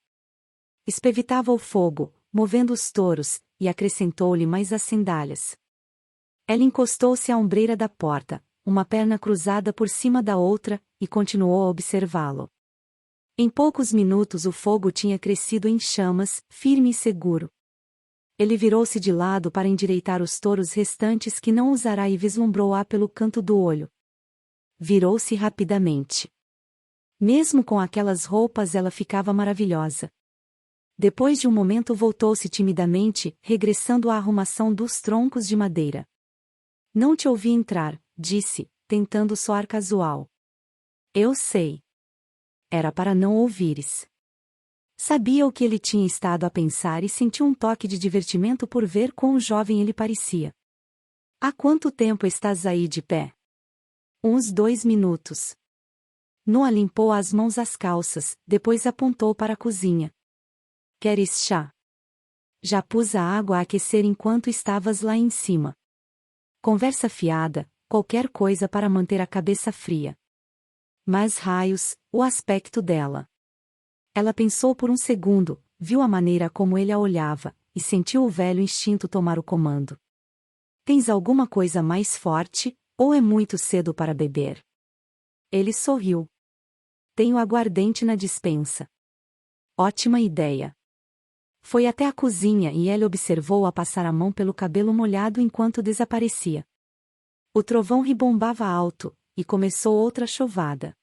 Speaker 1: Espevitava o fogo, movendo os touros, e acrescentou-lhe mais as sandálias. Ela encostou-se à ombreira da porta, uma perna cruzada por cima da outra, e continuou a observá-lo. Em poucos minutos o fogo tinha crescido em chamas, firme e seguro. Ele virou-se de lado para endireitar os touros restantes que não usará e vislumbrou-a pelo canto do olho. Virou-se rapidamente. Mesmo com aquelas roupas ela ficava maravilhosa. Depois de um momento voltou-se timidamente, regressando à arrumação dos troncos de madeira. Não te ouvi entrar, disse, tentando soar casual. Eu sei. Era para não ouvires. Sabia o que ele tinha estado a pensar e sentiu um toque de divertimento por ver quão jovem ele parecia. Há quanto tempo estás aí de pé? Uns 2 minutos. Noah limpou as mãos às calças, depois apontou para a cozinha. Queres chá? Já pus a água a aquecer enquanto estavas lá em cima. Conversa fiada, qualquer coisa para manter a cabeça fria. Mas raios, o aspecto dela. Ela pensou por um segundo, viu a maneira como ele a olhava, e sentiu o velho instinto tomar o comando. Tens alguma coisa mais forte, ou é muito cedo para beber? Ele sorriu. Tenho aguardente na despensa. Ótima ideia. Foi até a cozinha e Ellie observou-a passar a mão pelo cabelo molhado enquanto desaparecia. O trovão ribombava alto, e começou outra chuvada.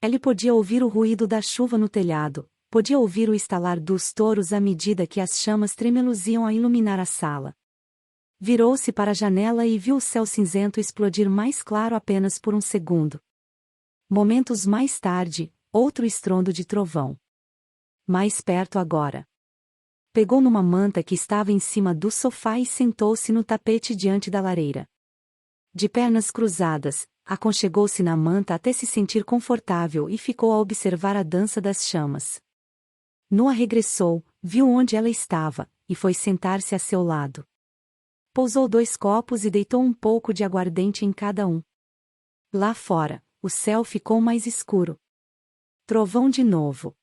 Speaker 1: Ellie podia ouvir o ruído da chuva no telhado, podia ouvir o estalar dos touros à medida que as chamas tremeluziam a iluminar a sala. Virou-se para a janela e viu o céu cinzento explodir mais claro apenas por um segundo. Momentos mais tarde, outro estrondo de trovão. Mais perto agora. Pegou numa manta que estava em cima do sofá e sentou-se no tapete diante da lareira. De pernas cruzadas, aconchegou-se na manta até se sentir confortável e ficou a observar a dança das chamas. Noah regressou, viu onde ela estava, e foi sentar-se a seu lado. Pousou 2 copos e deitou um pouco de aguardente em cada um. Lá fora, o céu ficou mais escuro. Trovão de novo.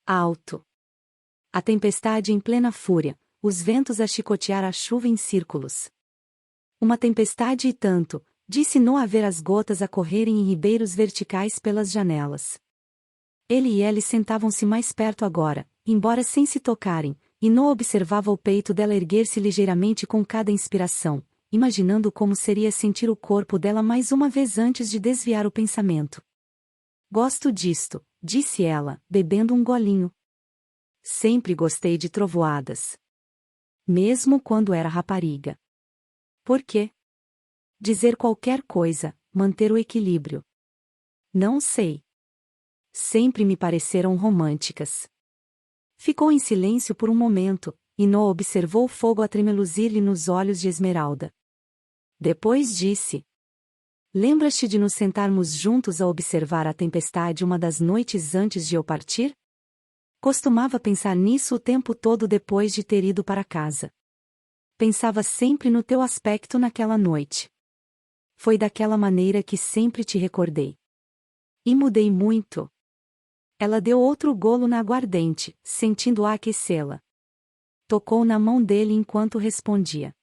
Speaker 1: Alto. A tempestade em plena fúria, os ventos a chicotear a chuva em círculos. Uma tempestade e tanto, disse Noah ver as gotas a correrem em ribeiros verticais pelas janelas. Ele e Ellie sentavam-se mais perto agora, embora sem se tocarem, e Noah observava o peito dela erguer-se ligeiramente com cada inspiração, imaginando como seria sentir o corpo dela mais uma vez antes de desviar o pensamento. Gosto disto, disse ela, bebendo um golinho. Sempre gostei de trovoadas. Mesmo quando era rapariga. Por quê? Dizer qualquer coisa, manter o equilíbrio. Não sei. Sempre me pareceram românticas. Ficou em silêncio por um momento, e Noah observou o fogo a tremeluzir-lhe nos olhos de Esmeralda. Depois disse: Lembras-te de nos sentarmos juntos a observar a tempestade uma das noites antes de eu partir? Costumava pensar nisso o tempo todo depois de ter ido para casa. Pensava sempre no teu aspecto naquela noite. Foi daquela maneira que sempre te recordei. E mudei muito. Ela deu outro golo na aguardente, sentindo-a aquecê-la. Tocou na mão dele enquanto respondia.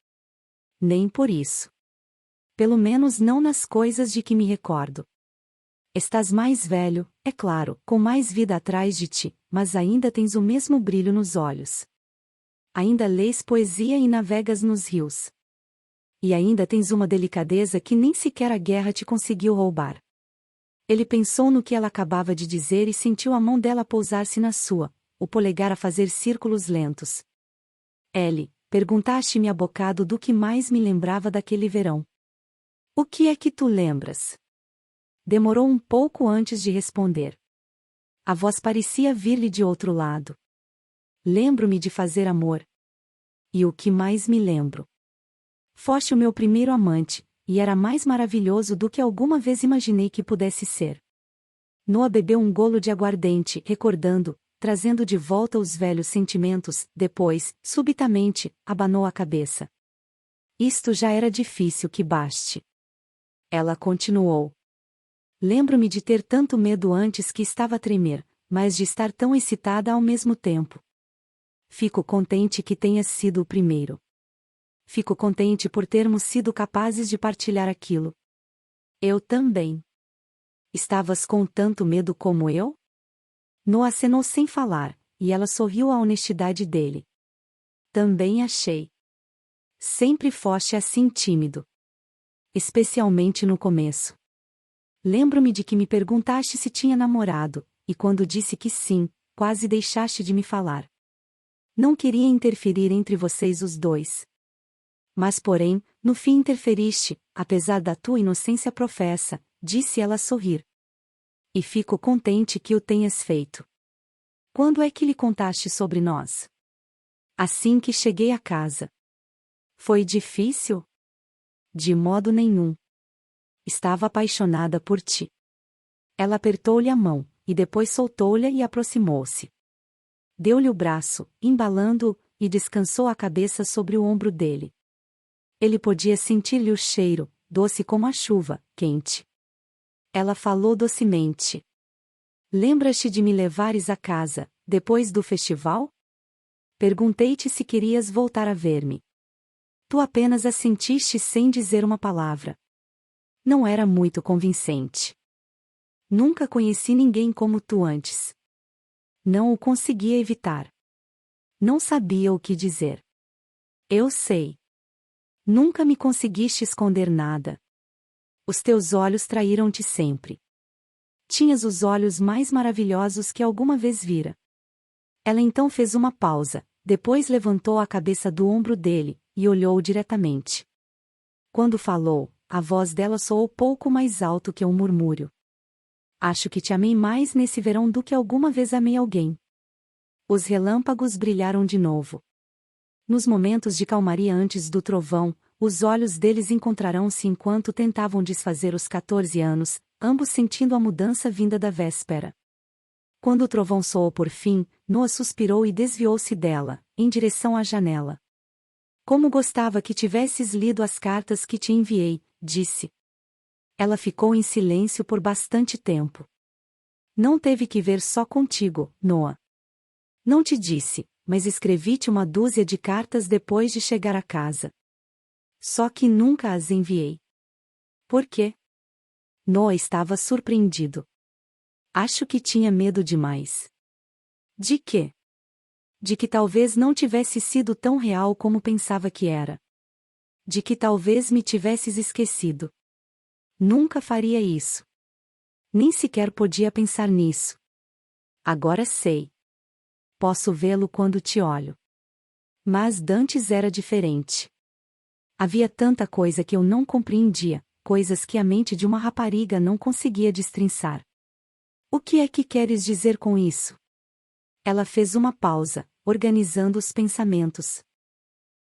Speaker 1: Nem por isso. Pelo menos não nas coisas de que me recordo. Estás mais velho, é claro, com mais vida atrás de ti, mas ainda tens o mesmo brilho nos olhos. Ainda lês poesia e navegas nos rios. E ainda tens uma delicadeza que nem sequer a guerra te conseguiu roubar. Ele pensou no que ela acabava de dizer e sentiu a mão dela pousar-se na sua, o polegar a fazer círculos lentos. Ellie, perguntaste-me abocado do que mais me lembrava daquele verão. O que é que tu lembras? Demorou um pouco antes de responder. A voz parecia vir-lhe de outro lado. Lembro-me de fazer amor. E o que mais me lembro? Foste o meu primeiro amante, e era mais maravilhoso do que alguma vez imaginei que pudesse ser. Noah bebeu um golo de aguardente, recordando, trazendo de volta os velhos sentimentos, depois, subitamente, abanou a cabeça. Isto já era difícil que baste. Ela continuou. Lembro-me de ter tanto medo antes que estava a tremer, mas de estar tão excitada ao mesmo tempo. Fico contente que tenhas sido o primeiro. Fico contente por termos sido capazes de partilhar aquilo. Eu também. Estavas com tanto medo como eu? Noah acenou sem falar, e ela sorriu à honestidade dele. Também achei. Sempre foste assim tímido. Especialmente no começo. Lembro-me de que me perguntaste se tinha namorado, e quando disse que sim, quase deixaste de me falar. Não queria interferir entre vocês os dois. Mas porém, no fim interferiste, apesar da tua inocência professa, disse ela a sorrir. E fico contente que o tenhas feito. Quando é que lhe contaste sobre nós? Assim que cheguei a casa. Foi difícil? De modo nenhum. Estava apaixonada por ti. Ela apertou-lhe a mão, e depois soltou-lhe e aproximou-se. Deu-lhe o braço, embalando-o, e descansou a cabeça sobre o ombro dele. Ele podia sentir-lhe o cheiro, doce como a chuva, quente. Ela falou docemente. Lembras-te de me levares a casa, depois do festival? Perguntei-te se querias voltar a ver-me. Tu apenas assentiste sem dizer uma palavra. Não era muito convincente. Nunca conheci ninguém como tu antes. Não o conseguia evitar. Não sabia o que dizer. Eu sei. Nunca me conseguiste esconder nada. Os teus olhos traíram-te sempre. Tinhas os olhos mais maravilhosos que alguma vez vira. Ela então fez uma pausa, depois levantou a cabeça do ombro dele, e olhou diretamente. Quando falou, a voz dela soou pouco mais alto que um murmúrio. Acho que te amei mais nesse verão do que alguma vez amei alguém. Os relâmpagos brilharam de novo. Nos momentos de calmaria antes do trovão, os olhos deles encontrarão-se enquanto tentavam desfazer os 14 anos, ambos sentindo a mudança vinda da véspera. Quando o trovão soou por fim, Noah suspirou e desviou-se dela, em direção à janela. Como gostava que tivesses lido as cartas que te enviei, disse. Ela ficou em silêncio por bastante tempo. Não teve que ver só contigo, Noah. Não te disse, mas escrevi-te uma dúzia de cartas depois de chegar a casa. Só que nunca as enviei. Por quê? Noah estava surpreendido. Acho que tinha medo demais. De quê? De que talvez não tivesse sido tão real como pensava que era. De que talvez me tivesses esquecido. Nunca faria isso. Nem sequer podia pensar nisso. Agora sei. Posso vê-lo quando te olho. Mas dantes era diferente. Havia tanta coisa que eu não compreendia, coisas que a mente de uma rapariga não conseguia destrinçar. O que é que queres dizer com isso? Ela fez uma pausa, organizando os pensamentos.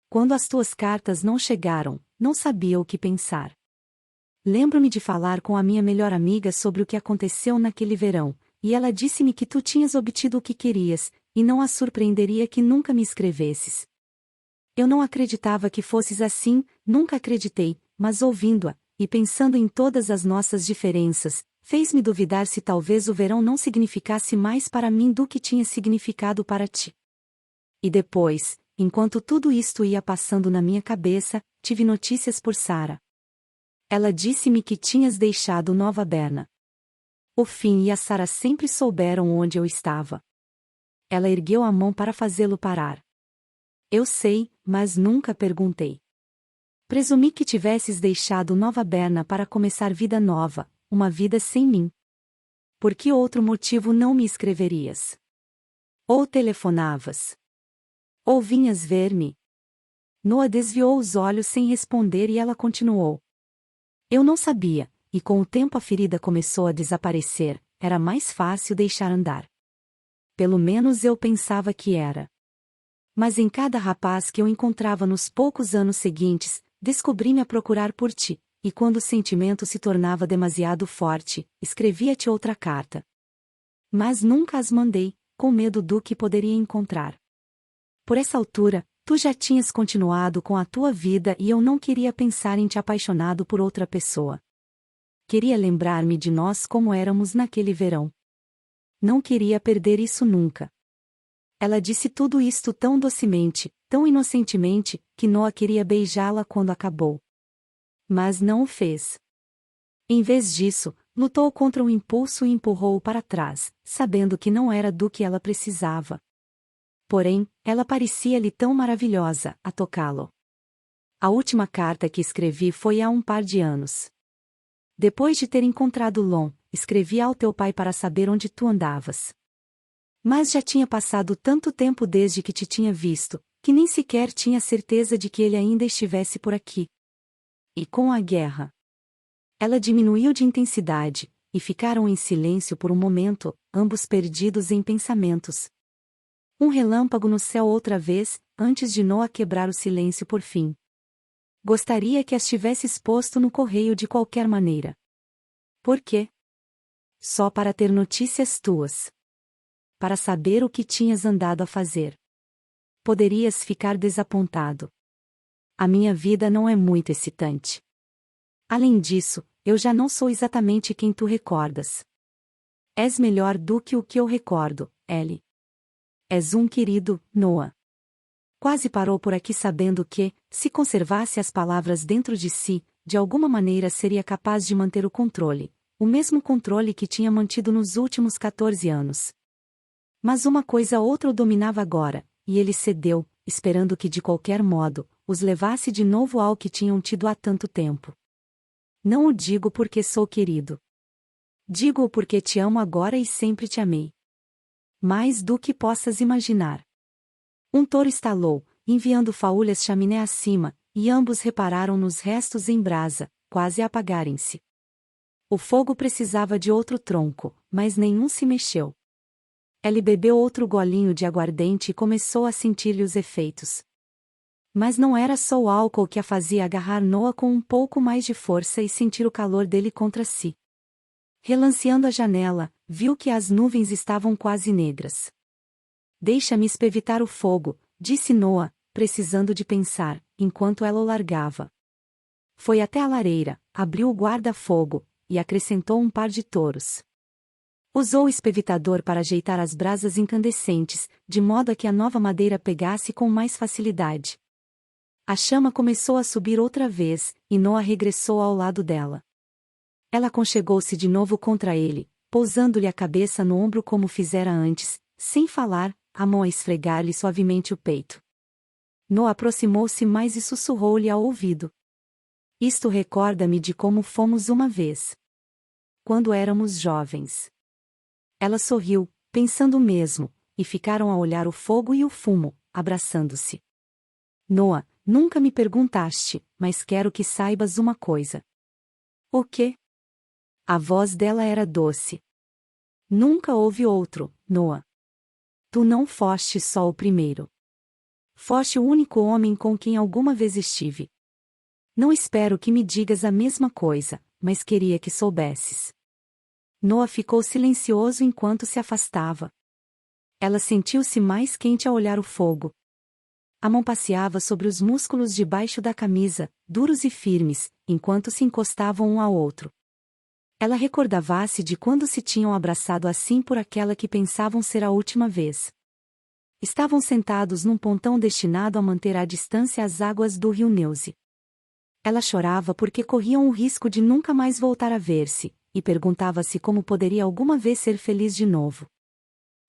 Speaker 1: Quando as tuas cartas não chegaram, não sabia o que pensar. Lembro-me de falar com a minha melhor amiga sobre o que aconteceu naquele verão, e ela disse-me que tu tinhas obtido o que querias, e não a surpreenderia que nunca me escrevesses. Eu não acreditava que fosses assim, nunca acreditei, mas ouvindo-a, e pensando em todas as nossas diferenças, fez-me duvidar se talvez o verão não significasse mais para mim do que tinha significado para ti. E depois, enquanto tudo isto ia passando na minha cabeça, tive notícias por Sara. Ela disse-me que tinhas deixado Nova Berna. O Finn e a Sara sempre souberam onde eu estava. Ela ergueu a mão para fazê-lo parar. Eu sei, mas nunca perguntei. Presumi que tivesses deixado Nova Berna para começar vida nova, uma vida sem mim. Por que outro motivo não me escreverias? Ou telefonavas? Ou vinhas ver-me? Noah desviou os olhos sem responder e ela continuou. Eu não sabia, e com o tempo a ferida começou a desaparecer, era mais fácil deixar andar. Pelo menos eu pensava que era. Mas em cada rapaz que eu encontrava nos poucos anos seguintes, descobri-me a procurar por ti, e quando o sentimento se tornava demasiado forte, escrevia-te outra carta. Mas nunca as mandei, com medo do que poderia encontrar. Por essa altura, tu já tinhas continuado com a tua vida e eu não queria pensar em te apaixonado por outra pessoa. Queria lembrar-me de nós como éramos naquele verão. Não queria perder isso nunca. Ela disse tudo isto tão docemente, tão inocentemente, que Noah queria beijá-la quando acabou. Mas não o fez. Em vez disso, lutou contra o impulso e empurrou-o para trás, sabendo que não era do que ela precisava. Porém, ela parecia-lhe tão maravilhosa, a tocá-lo. A última carta que escrevi foi há um par de anos. Depois de ter encontrado Lon, escrevi ao teu pai para saber onde tu andavas. Mas já tinha passado tanto tempo desde que te tinha visto, que nem sequer tinha certeza de que ele ainda estivesse por aqui. E com a guerra. Ela diminuiu de intensidade, e ficaram em silêncio por um momento, ambos perdidos em pensamentos. Um relâmpago no céu outra vez, antes de Noah quebrar o silêncio por fim. Gostaria que as tivesses posto no correio de qualquer maneira. Por quê? Só para ter notícias tuas. Para saber o que tinhas andado a fazer. Poderias ficar desapontado. A minha vida não é muito excitante. Além disso, eu já não sou exatamente quem tu recordas. És melhor do que o que eu recordo, Ellie. És um querido, Noah. Quase parou por aqui sabendo que, se conservasse as palavras dentro de si, de alguma maneira seria capaz de manter o mesmo controle que tinha mantido nos últimos 14 anos. Mas uma coisa ou outra o dominava agora, e ele cedeu, esperando que de qualquer modo, os levasse de novo ao que tinham tido há tanto tempo. Não o digo porque sou querido. Digo-o porque te amo agora e sempre te amei. Mais do que possas imaginar. Um touro estalou, enviando faúlhas chaminé acima, e ambos repararam nos restos em brasa, quase a apagarem-se. O fogo precisava de outro tronco, mas nenhum se mexeu. Ele bebeu outro golinho de aguardente e começou a sentir-lhe os efeitos. Mas não era só o álcool que a fazia agarrar Noah com um pouco mais de força e sentir o calor dele contra si. Relanceando a janela, viu que as nuvens estavam quase negras. Deixa-me espevitar o fogo, disse Noah, precisando de pensar, enquanto ela o largava. Foi até a lareira, abriu o guarda-fogo, e acrescentou um par de touros. Usou o espevitador para ajeitar as brasas incandescentes, de modo a que a nova madeira pegasse com mais facilidade. A chama começou a subir outra vez, e Noah regressou ao lado dela. Ela aconchegou-se de novo contra ele, pousando-lhe a cabeça no ombro como fizera antes, sem falar, a mão a esfregar-lhe suavemente o peito. Noah aproximou-se mais e sussurrou-lhe ao ouvido. Isto recorda-me de como fomos uma vez. Quando éramos jovens. Ela sorriu, pensando o mesmo, e ficaram a olhar o fogo e o fumo, abraçando-se. Noah, nunca me perguntaste, mas quero que saibas uma coisa. O quê? A voz dela era doce. Nunca houve outro, Noah. Tu não foste só o primeiro. Foste o único homem com quem alguma vez estive. Não espero que me digas a mesma coisa, mas queria que soubesses. Noah ficou silencioso enquanto se afastava. Ela sentiu-se mais quente ao olhar o fogo. A mão passeava sobre os músculos debaixo da camisa, duros e firmes, enquanto se encostavam um ao outro. Ela recordava-se de quando se tinham abraçado assim por aquela que pensavam ser a última vez. Estavam sentados num pontão destinado a manter à distância as águas do rio Neuse. Ela chorava porque corriam o risco de nunca mais voltar a ver-se, e perguntava-se como poderia alguma vez ser feliz de novo.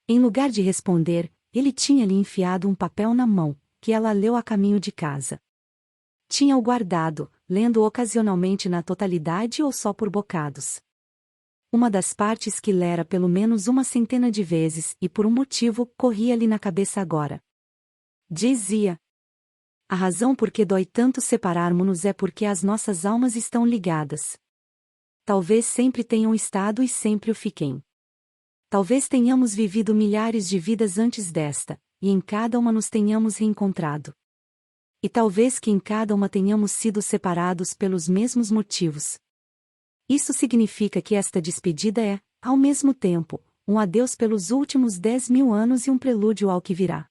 Speaker 1: Em lugar de responder, ele tinha-lhe enfiado um papel na mão, que ela leu a caminho de casa. Tinha-o guardado, lendo ocasionalmente na totalidade ou só por bocados. Uma das partes que lera pelo menos uma centena de vezes e por um motivo corria-lhe na cabeça agora. Dizia: a razão por que dói tanto separarmos-nos é porque as nossas almas estão ligadas. Talvez sempre tenham estado e sempre o fiquem. Talvez tenhamos vivido milhares de vidas antes desta, e em cada uma nos tenhamos reencontrado. E talvez que em cada uma tenhamos sido separados pelos mesmos motivos. Isso significa que esta despedida é, ao mesmo tempo, um adeus pelos últimos 10.000 anos e um prelúdio ao que virá.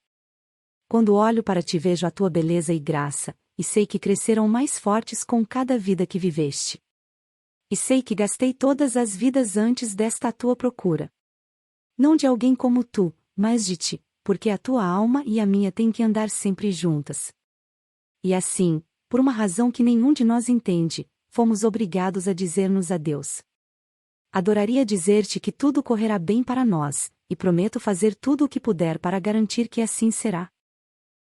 Speaker 1: Quando olho para ti vejo a tua beleza e graça, e sei que cresceram mais fortes com cada vida que viveste. E sei que gastei todas as vidas antes desta à tua procura. Não de alguém como tu, mas de ti, porque a tua alma e a minha têm que andar sempre juntas. E assim, por uma razão que nenhum de nós entende, fomos obrigados a dizer-nos adeus. Adoraria dizer-te que tudo correrá bem para nós, e prometo fazer tudo o que puder para garantir que assim será.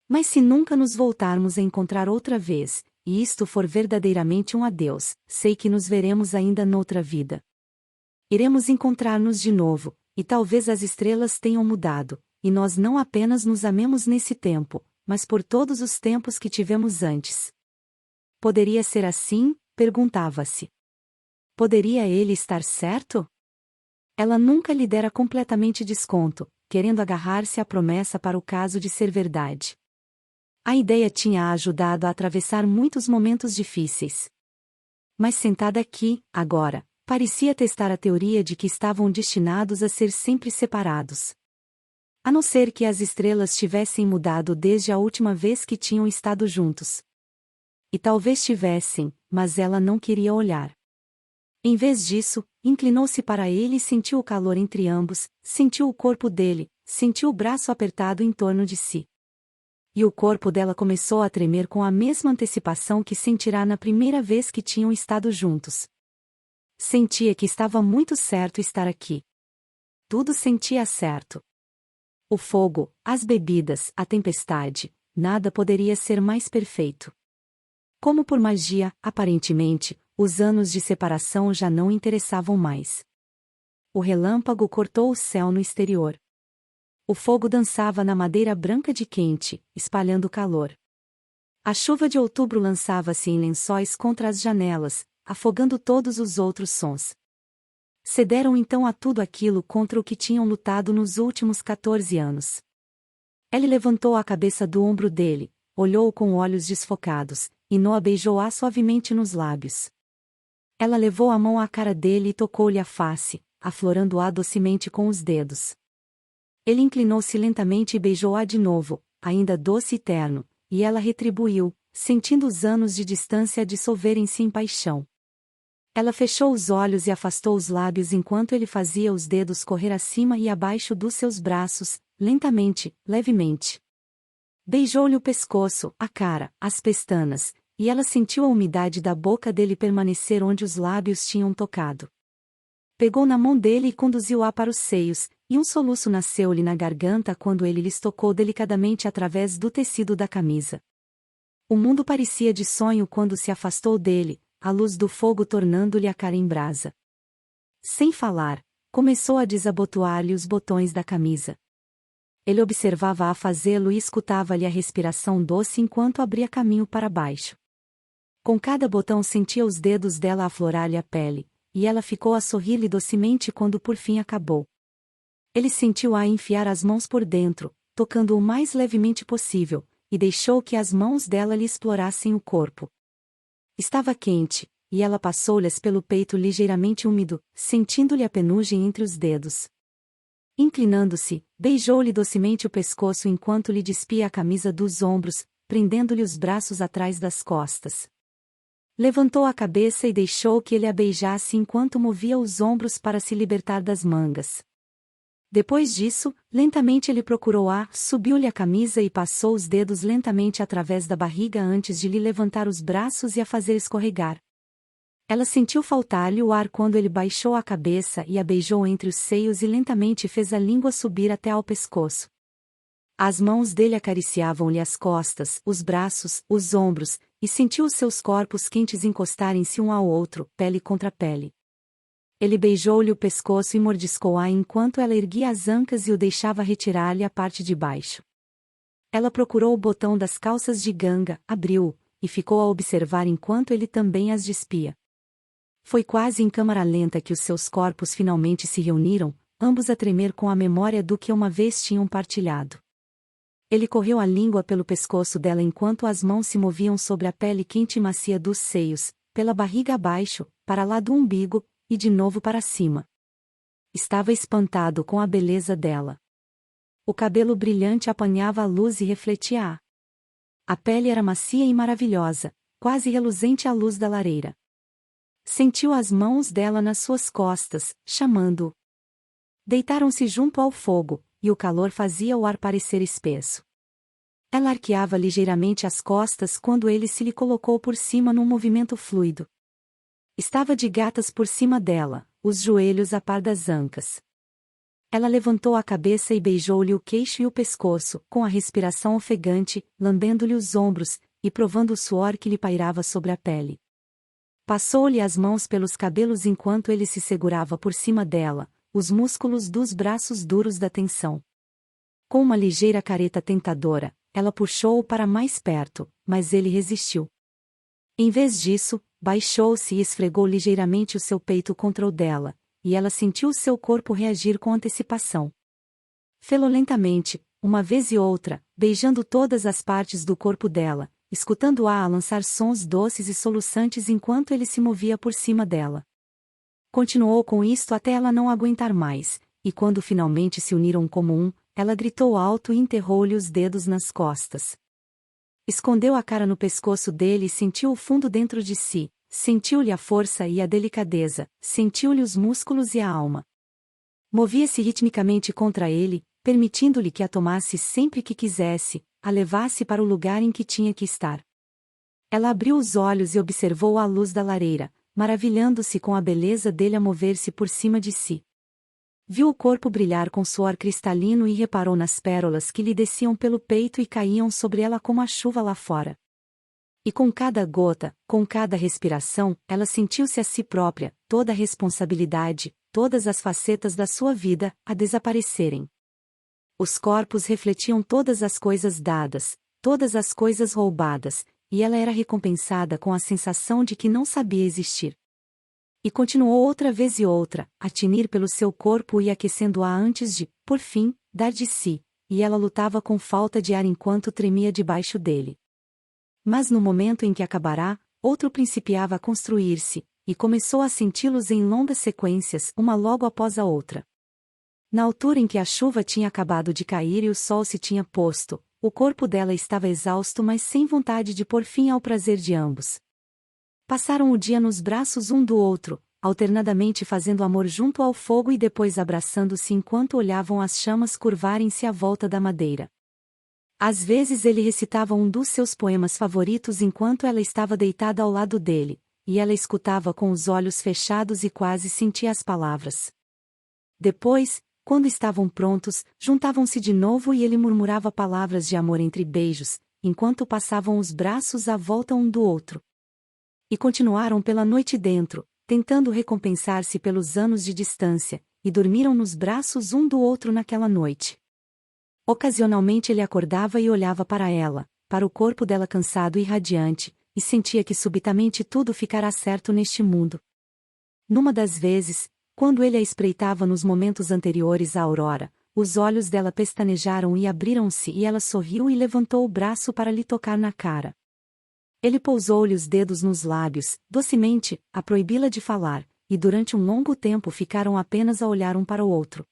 Speaker 1: Mas se nunca nos voltarmos a encontrar outra vez, e isto for verdadeiramente um adeus, sei que nos veremos ainda noutra vida. Iremos encontrar-nos de novo, e talvez as estrelas tenham mudado, e nós não apenas nos amemos nesse tempo, mas por todos os tempos que tivemos antes. Poderia ser assim? Perguntava-se. Poderia ele estar certo? Ela nunca lhe dera completamente desconto, querendo agarrar-se à promessa para o caso de ser verdade. A ideia tinha-a ajudado a atravessar muitos momentos difíceis. Mas sentada aqui, agora, parecia testar a teoria de que estavam destinados a ser sempre separados. A não ser que as estrelas tivessem mudado desde a última vez que tinham estado juntos. E talvez tivessem, mas ela não queria olhar. Em vez disso, inclinou-se para ele e sentiu o calor entre ambos, sentiu o corpo dele, sentiu o braço apertado em torno de si. e o corpo dela começou a tremer com a mesma antecipação que sentirá na primeira vez que tinham estado juntos. Sentia que estava muito certo estar aqui. Tudo sentia certo. O fogo, as bebidas, a tempestade, nada poderia ser mais perfeito. Como por magia, aparentemente, os anos de separação já não interessavam mais. O relâmpago cortou o céu no exterior. O fogo dançava na madeira branca de quente, espalhando calor. A chuva de outubro lançava-se em lençóis contra as janelas, afogando todos os outros sons. Cederam então a tudo aquilo contra o que tinham lutado nos últimos 14 anos. Ele levantou a cabeça do ombro dele, olhou-o com olhos desfocados, e Noa beijou-a suavemente nos lábios. Ela levou a mão à cara dele e tocou-lhe a face, aflorando-a docemente com os dedos. Ele inclinou-se lentamente e beijou-a de novo, ainda doce e terno, e ela retribuiu, sentindo os anos de distância dissolverem-se em paixão. Ela fechou os olhos e afastou os lábios enquanto ele fazia os dedos correr acima e abaixo dos seus braços, lentamente, levemente. Beijou-lhe o pescoço, a cara, as pestanas, e ela sentiu a umidade da boca dele permanecer onde os lábios tinham tocado. Pegou na mão dele e conduziu-a para os seios, e um soluço nasceu-lhe na garganta quando ele lhes tocou delicadamente através do tecido da camisa. O mundo parecia de sonho quando se afastou dele, a luz do fogo tornando-lhe a cara em brasa. Sem falar, começou a desabotoar-lhe os botões da camisa. Ele observava-a fazê-lo e escutava-lhe a respiração doce enquanto abria caminho para baixo. Com cada botão sentia os dedos dela aflorar-lhe a pele, e ela ficou a sorrir-lhe docemente quando por fim acabou. Ele sentiu-a enfiar as mãos por dentro, tocando-o mais levemente possível, e deixou que as mãos dela lhe explorassem o corpo. Estava quente, e ela passou-lhes pelo peito ligeiramente úmido, sentindo-lhe a penugem entre os dedos. Inclinando-se, beijou-lhe docemente o pescoço enquanto lhe despia a camisa dos ombros, prendendo-lhe os braços atrás das costas. Levantou a cabeça e deixou que ele a beijasse enquanto movia os ombros para se libertar das mangas. Depois disso, lentamente ele procurou-a, subiu-lhe a camisa e passou os dedos lentamente através da barriga antes de lhe levantar os braços e a fazer escorregar. Ela sentiu faltar-lhe o ar quando ele baixou a cabeça e a beijou entre os seios e lentamente fez a língua subir até ao pescoço. As mãos dele acariciavam-lhe as costas, os braços, os ombros, e sentiu os seus corpos quentes encostarem-se um ao outro, pele contra pele. Ele beijou-lhe o pescoço e mordiscou-a enquanto ela erguia as ancas e o deixava retirar-lhe a parte de baixo. Ela procurou o botão das calças de ganga, abriu-o, e ficou a observar enquanto ele também as despia. Foi quase em câmara lenta que os seus corpos finalmente se reuniram, ambos a tremer com a memória do que uma vez tinham partilhado. Ele correu a língua pelo pescoço dela enquanto as mãos se moviam sobre a pele quente e macia dos seios, pela barriga abaixo, para lá do umbigo, e de novo para cima. Estava espantado com a beleza dela. O cabelo brilhante apanhava a luz e refletia-a. A pele era macia e maravilhosa, quase reluzente à luz da lareira. Sentiu as mãos dela nas suas costas, chamando-o. Deitaram-se junto ao fogo, e o calor fazia o ar parecer espesso. Ela arqueava ligeiramente as costas quando ele se lhe colocou por cima num movimento fluido. Estava de gatas por cima dela, os joelhos a par das ancas. Ela levantou a cabeça e beijou-lhe o queixo e o pescoço, com a respiração ofegante, lambendo-lhe os ombros, e provando o suor que lhe pairava sobre a pele. Passou-lhe as mãos pelos cabelos enquanto ele se segurava por cima dela, os músculos dos braços duros da tensão. Com uma ligeira careta tentadora, ela puxou-o para mais perto, mas ele resistiu. Em vez disso, baixou-se e esfregou ligeiramente o seu peito contra o dela, e ela sentiu o seu corpo reagir com antecipação. Fê-lo lentamente, uma vez e outra, beijando todas as partes do corpo dela, escutando-a lançar sons doces e soluçantes enquanto ele se movia por cima dela. Continuou com isto até ela não aguentar mais, e quando finalmente se uniram como um, ela gritou alto e enterrou-lhe os dedos nas costas. Escondeu a cara no pescoço dele e sentiu o fundo dentro de si, sentiu-lhe a força e a delicadeza, sentiu-lhe os músculos e a alma. Movia-se ritmicamente contra ele, permitindo-lhe que a tomasse sempre que quisesse, a levasse para o lugar em que tinha que estar. Ela abriu os olhos e observou a luz da lareira, maravilhando-se com a beleza dele a mover-se por cima de si. Viu o corpo brilhar com suor cristalino e reparou nas pérolas que lhe desciam pelo peito e caíam sobre ela como a chuva lá fora. E com cada gota, com cada respiração, ela sentiu-se a si própria, toda a responsabilidade, todas as facetas da sua vida, a desaparecerem. Os corpos refletiam todas as coisas dadas, todas as coisas roubadas, e ela era recompensada com a sensação de que não sabia existir. E continuou outra vez e outra, a tinir pelo seu corpo e aquecendo-a antes de, por fim, dar de si, e ela lutava com falta de ar enquanto tremia debaixo dele. Mas no momento em que acabará, outro principiava a construir-se, e começou a senti-los em longas sequências, uma logo após a outra. Na altura em que a chuva tinha acabado de cair e o sol se tinha posto, o corpo dela estava exausto mas sem vontade de pôr fim ao prazer de ambos. Passaram o dia nos braços um do outro, alternadamente fazendo amor junto ao fogo e depois abraçando-se enquanto olhavam as chamas curvarem-se à volta da madeira. Às vezes ele recitava um dos seus poemas favoritos enquanto ela estava deitada ao lado dele, e ela escutava com os olhos fechados e quase sentia as palavras. Depois, quando estavam prontos, juntavam-se de novo e ele murmurava palavras de amor entre beijos, enquanto passavam os braços à volta um do outro. E continuaram pela noite dentro, tentando recompensar-se pelos anos de distância, e dormiram nos braços um do outro naquela noite. Ocasionalmente ele acordava e olhava para ela, para o corpo dela cansado e radiante, e sentia que subitamente tudo ficará certo neste mundo. Numa das vezes, quando ele a espreitava nos momentos anteriores à aurora, os olhos dela pestanejaram e abriram-se e ela sorriu e levantou o braço para lhe tocar na cara. Ele pousou-lhe os dedos nos lábios, docemente, a proibi-la de falar, e durante um longo tempo ficaram apenas a olhar um para o outro.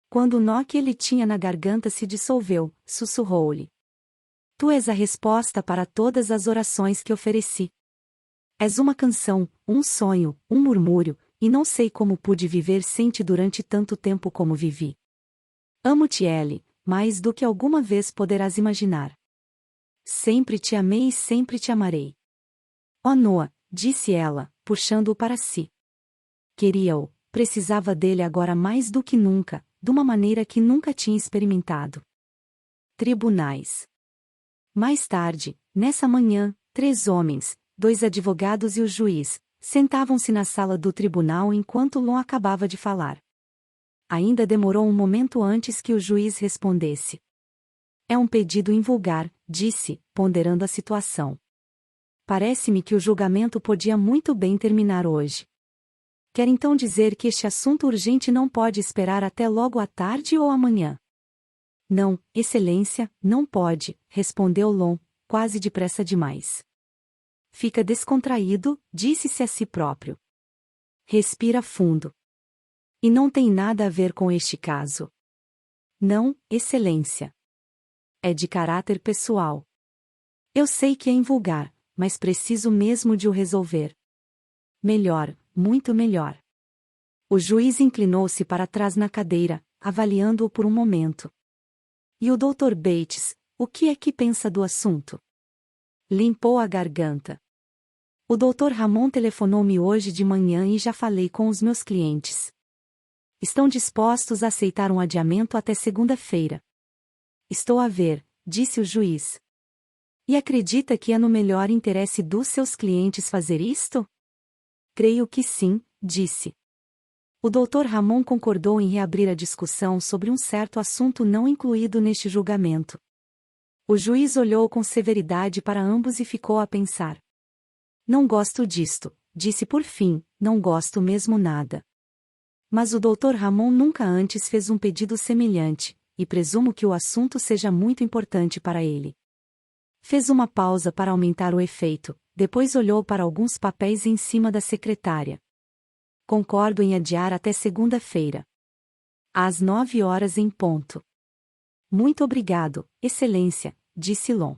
Speaker 1: Quando o nó que ele tinha na garganta se dissolveu, sussurrou-lhe: Tu és a resposta para todas as orações que ofereci. És uma canção, um sonho, um murmúrio, e não sei como pude viver sem ti durante tanto tempo como vivi. Amo-te, Ellie, mais do que alguma vez poderás imaginar. Sempre te amei e sempre te amarei. Oh Noah, disse ela, puxando-o para si. Queria-o, precisava dele agora mais do que nunca, de uma maneira que nunca tinha experimentado. Tribunais. Mais tarde, nessa manhã, 3 homens, 2 advogados e o juiz, sentavam-se na sala do tribunal enquanto Lon acabava de falar. Ainda demorou um momento antes que o juiz respondesse. É um pedido invulgar, disse, ponderando a situação. Parece-me que o julgamento podia muito bem terminar hoje. Quer então dizer que este assunto urgente não pode esperar até logo à tarde ou amanhã? Não, Excelência, não pode, respondeu Lon, quase depressa demais. Fica descontraído, disse-se a si próprio. Respira fundo. E não tem nada a ver com este caso. Não, Excelência. É de caráter pessoal. Eu sei que é invulgar, mas preciso mesmo de o resolver. Melhor, muito melhor. O juiz inclinou-se para trás na cadeira, avaliando-o por um momento. E o Dr. Bates, o que é que pensa do assunto? Limpou a garganta. O Dr. Ramon telefonou-me hoje de manhã e já falei com os meus clientes. Estão dispostos a aceitar um adiamento até segunda-feira. Estou a ver, disse o juiz. E acredita que é no melhor interesse dos seus clientes fazer isto? Creio que sim, disse. O Dr. Ramon concordou em reabrir a discussão sobre um certo assunto não incluído neste julgamento. O juiz olhou com severidade para ambos e ficou a pensar. Não gosto disto, disse por fim, não gosto mesmo nada. Mas o Dr. Ramon nunca antes fez um pedido semelhante, e presumo que o assunto seja muito importante para ele. Fez uma pausa para aumentar o efeito, depois olhou para alguns papéis em cima da secretária. Concordo em adiar até segunda-feira. Às 9 horas em ponto. Muito obrigado, Excelência, disse Lon.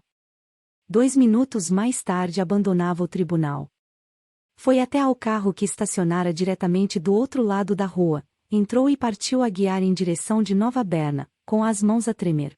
Speaker 1: 2 minutos mais tarde abandonava o tribunal. Foi até ao carro que estacionara diretamente do outro lado da rua, entrou e partiu a guiar em direção de Nova Berna, com as mãos a tremer.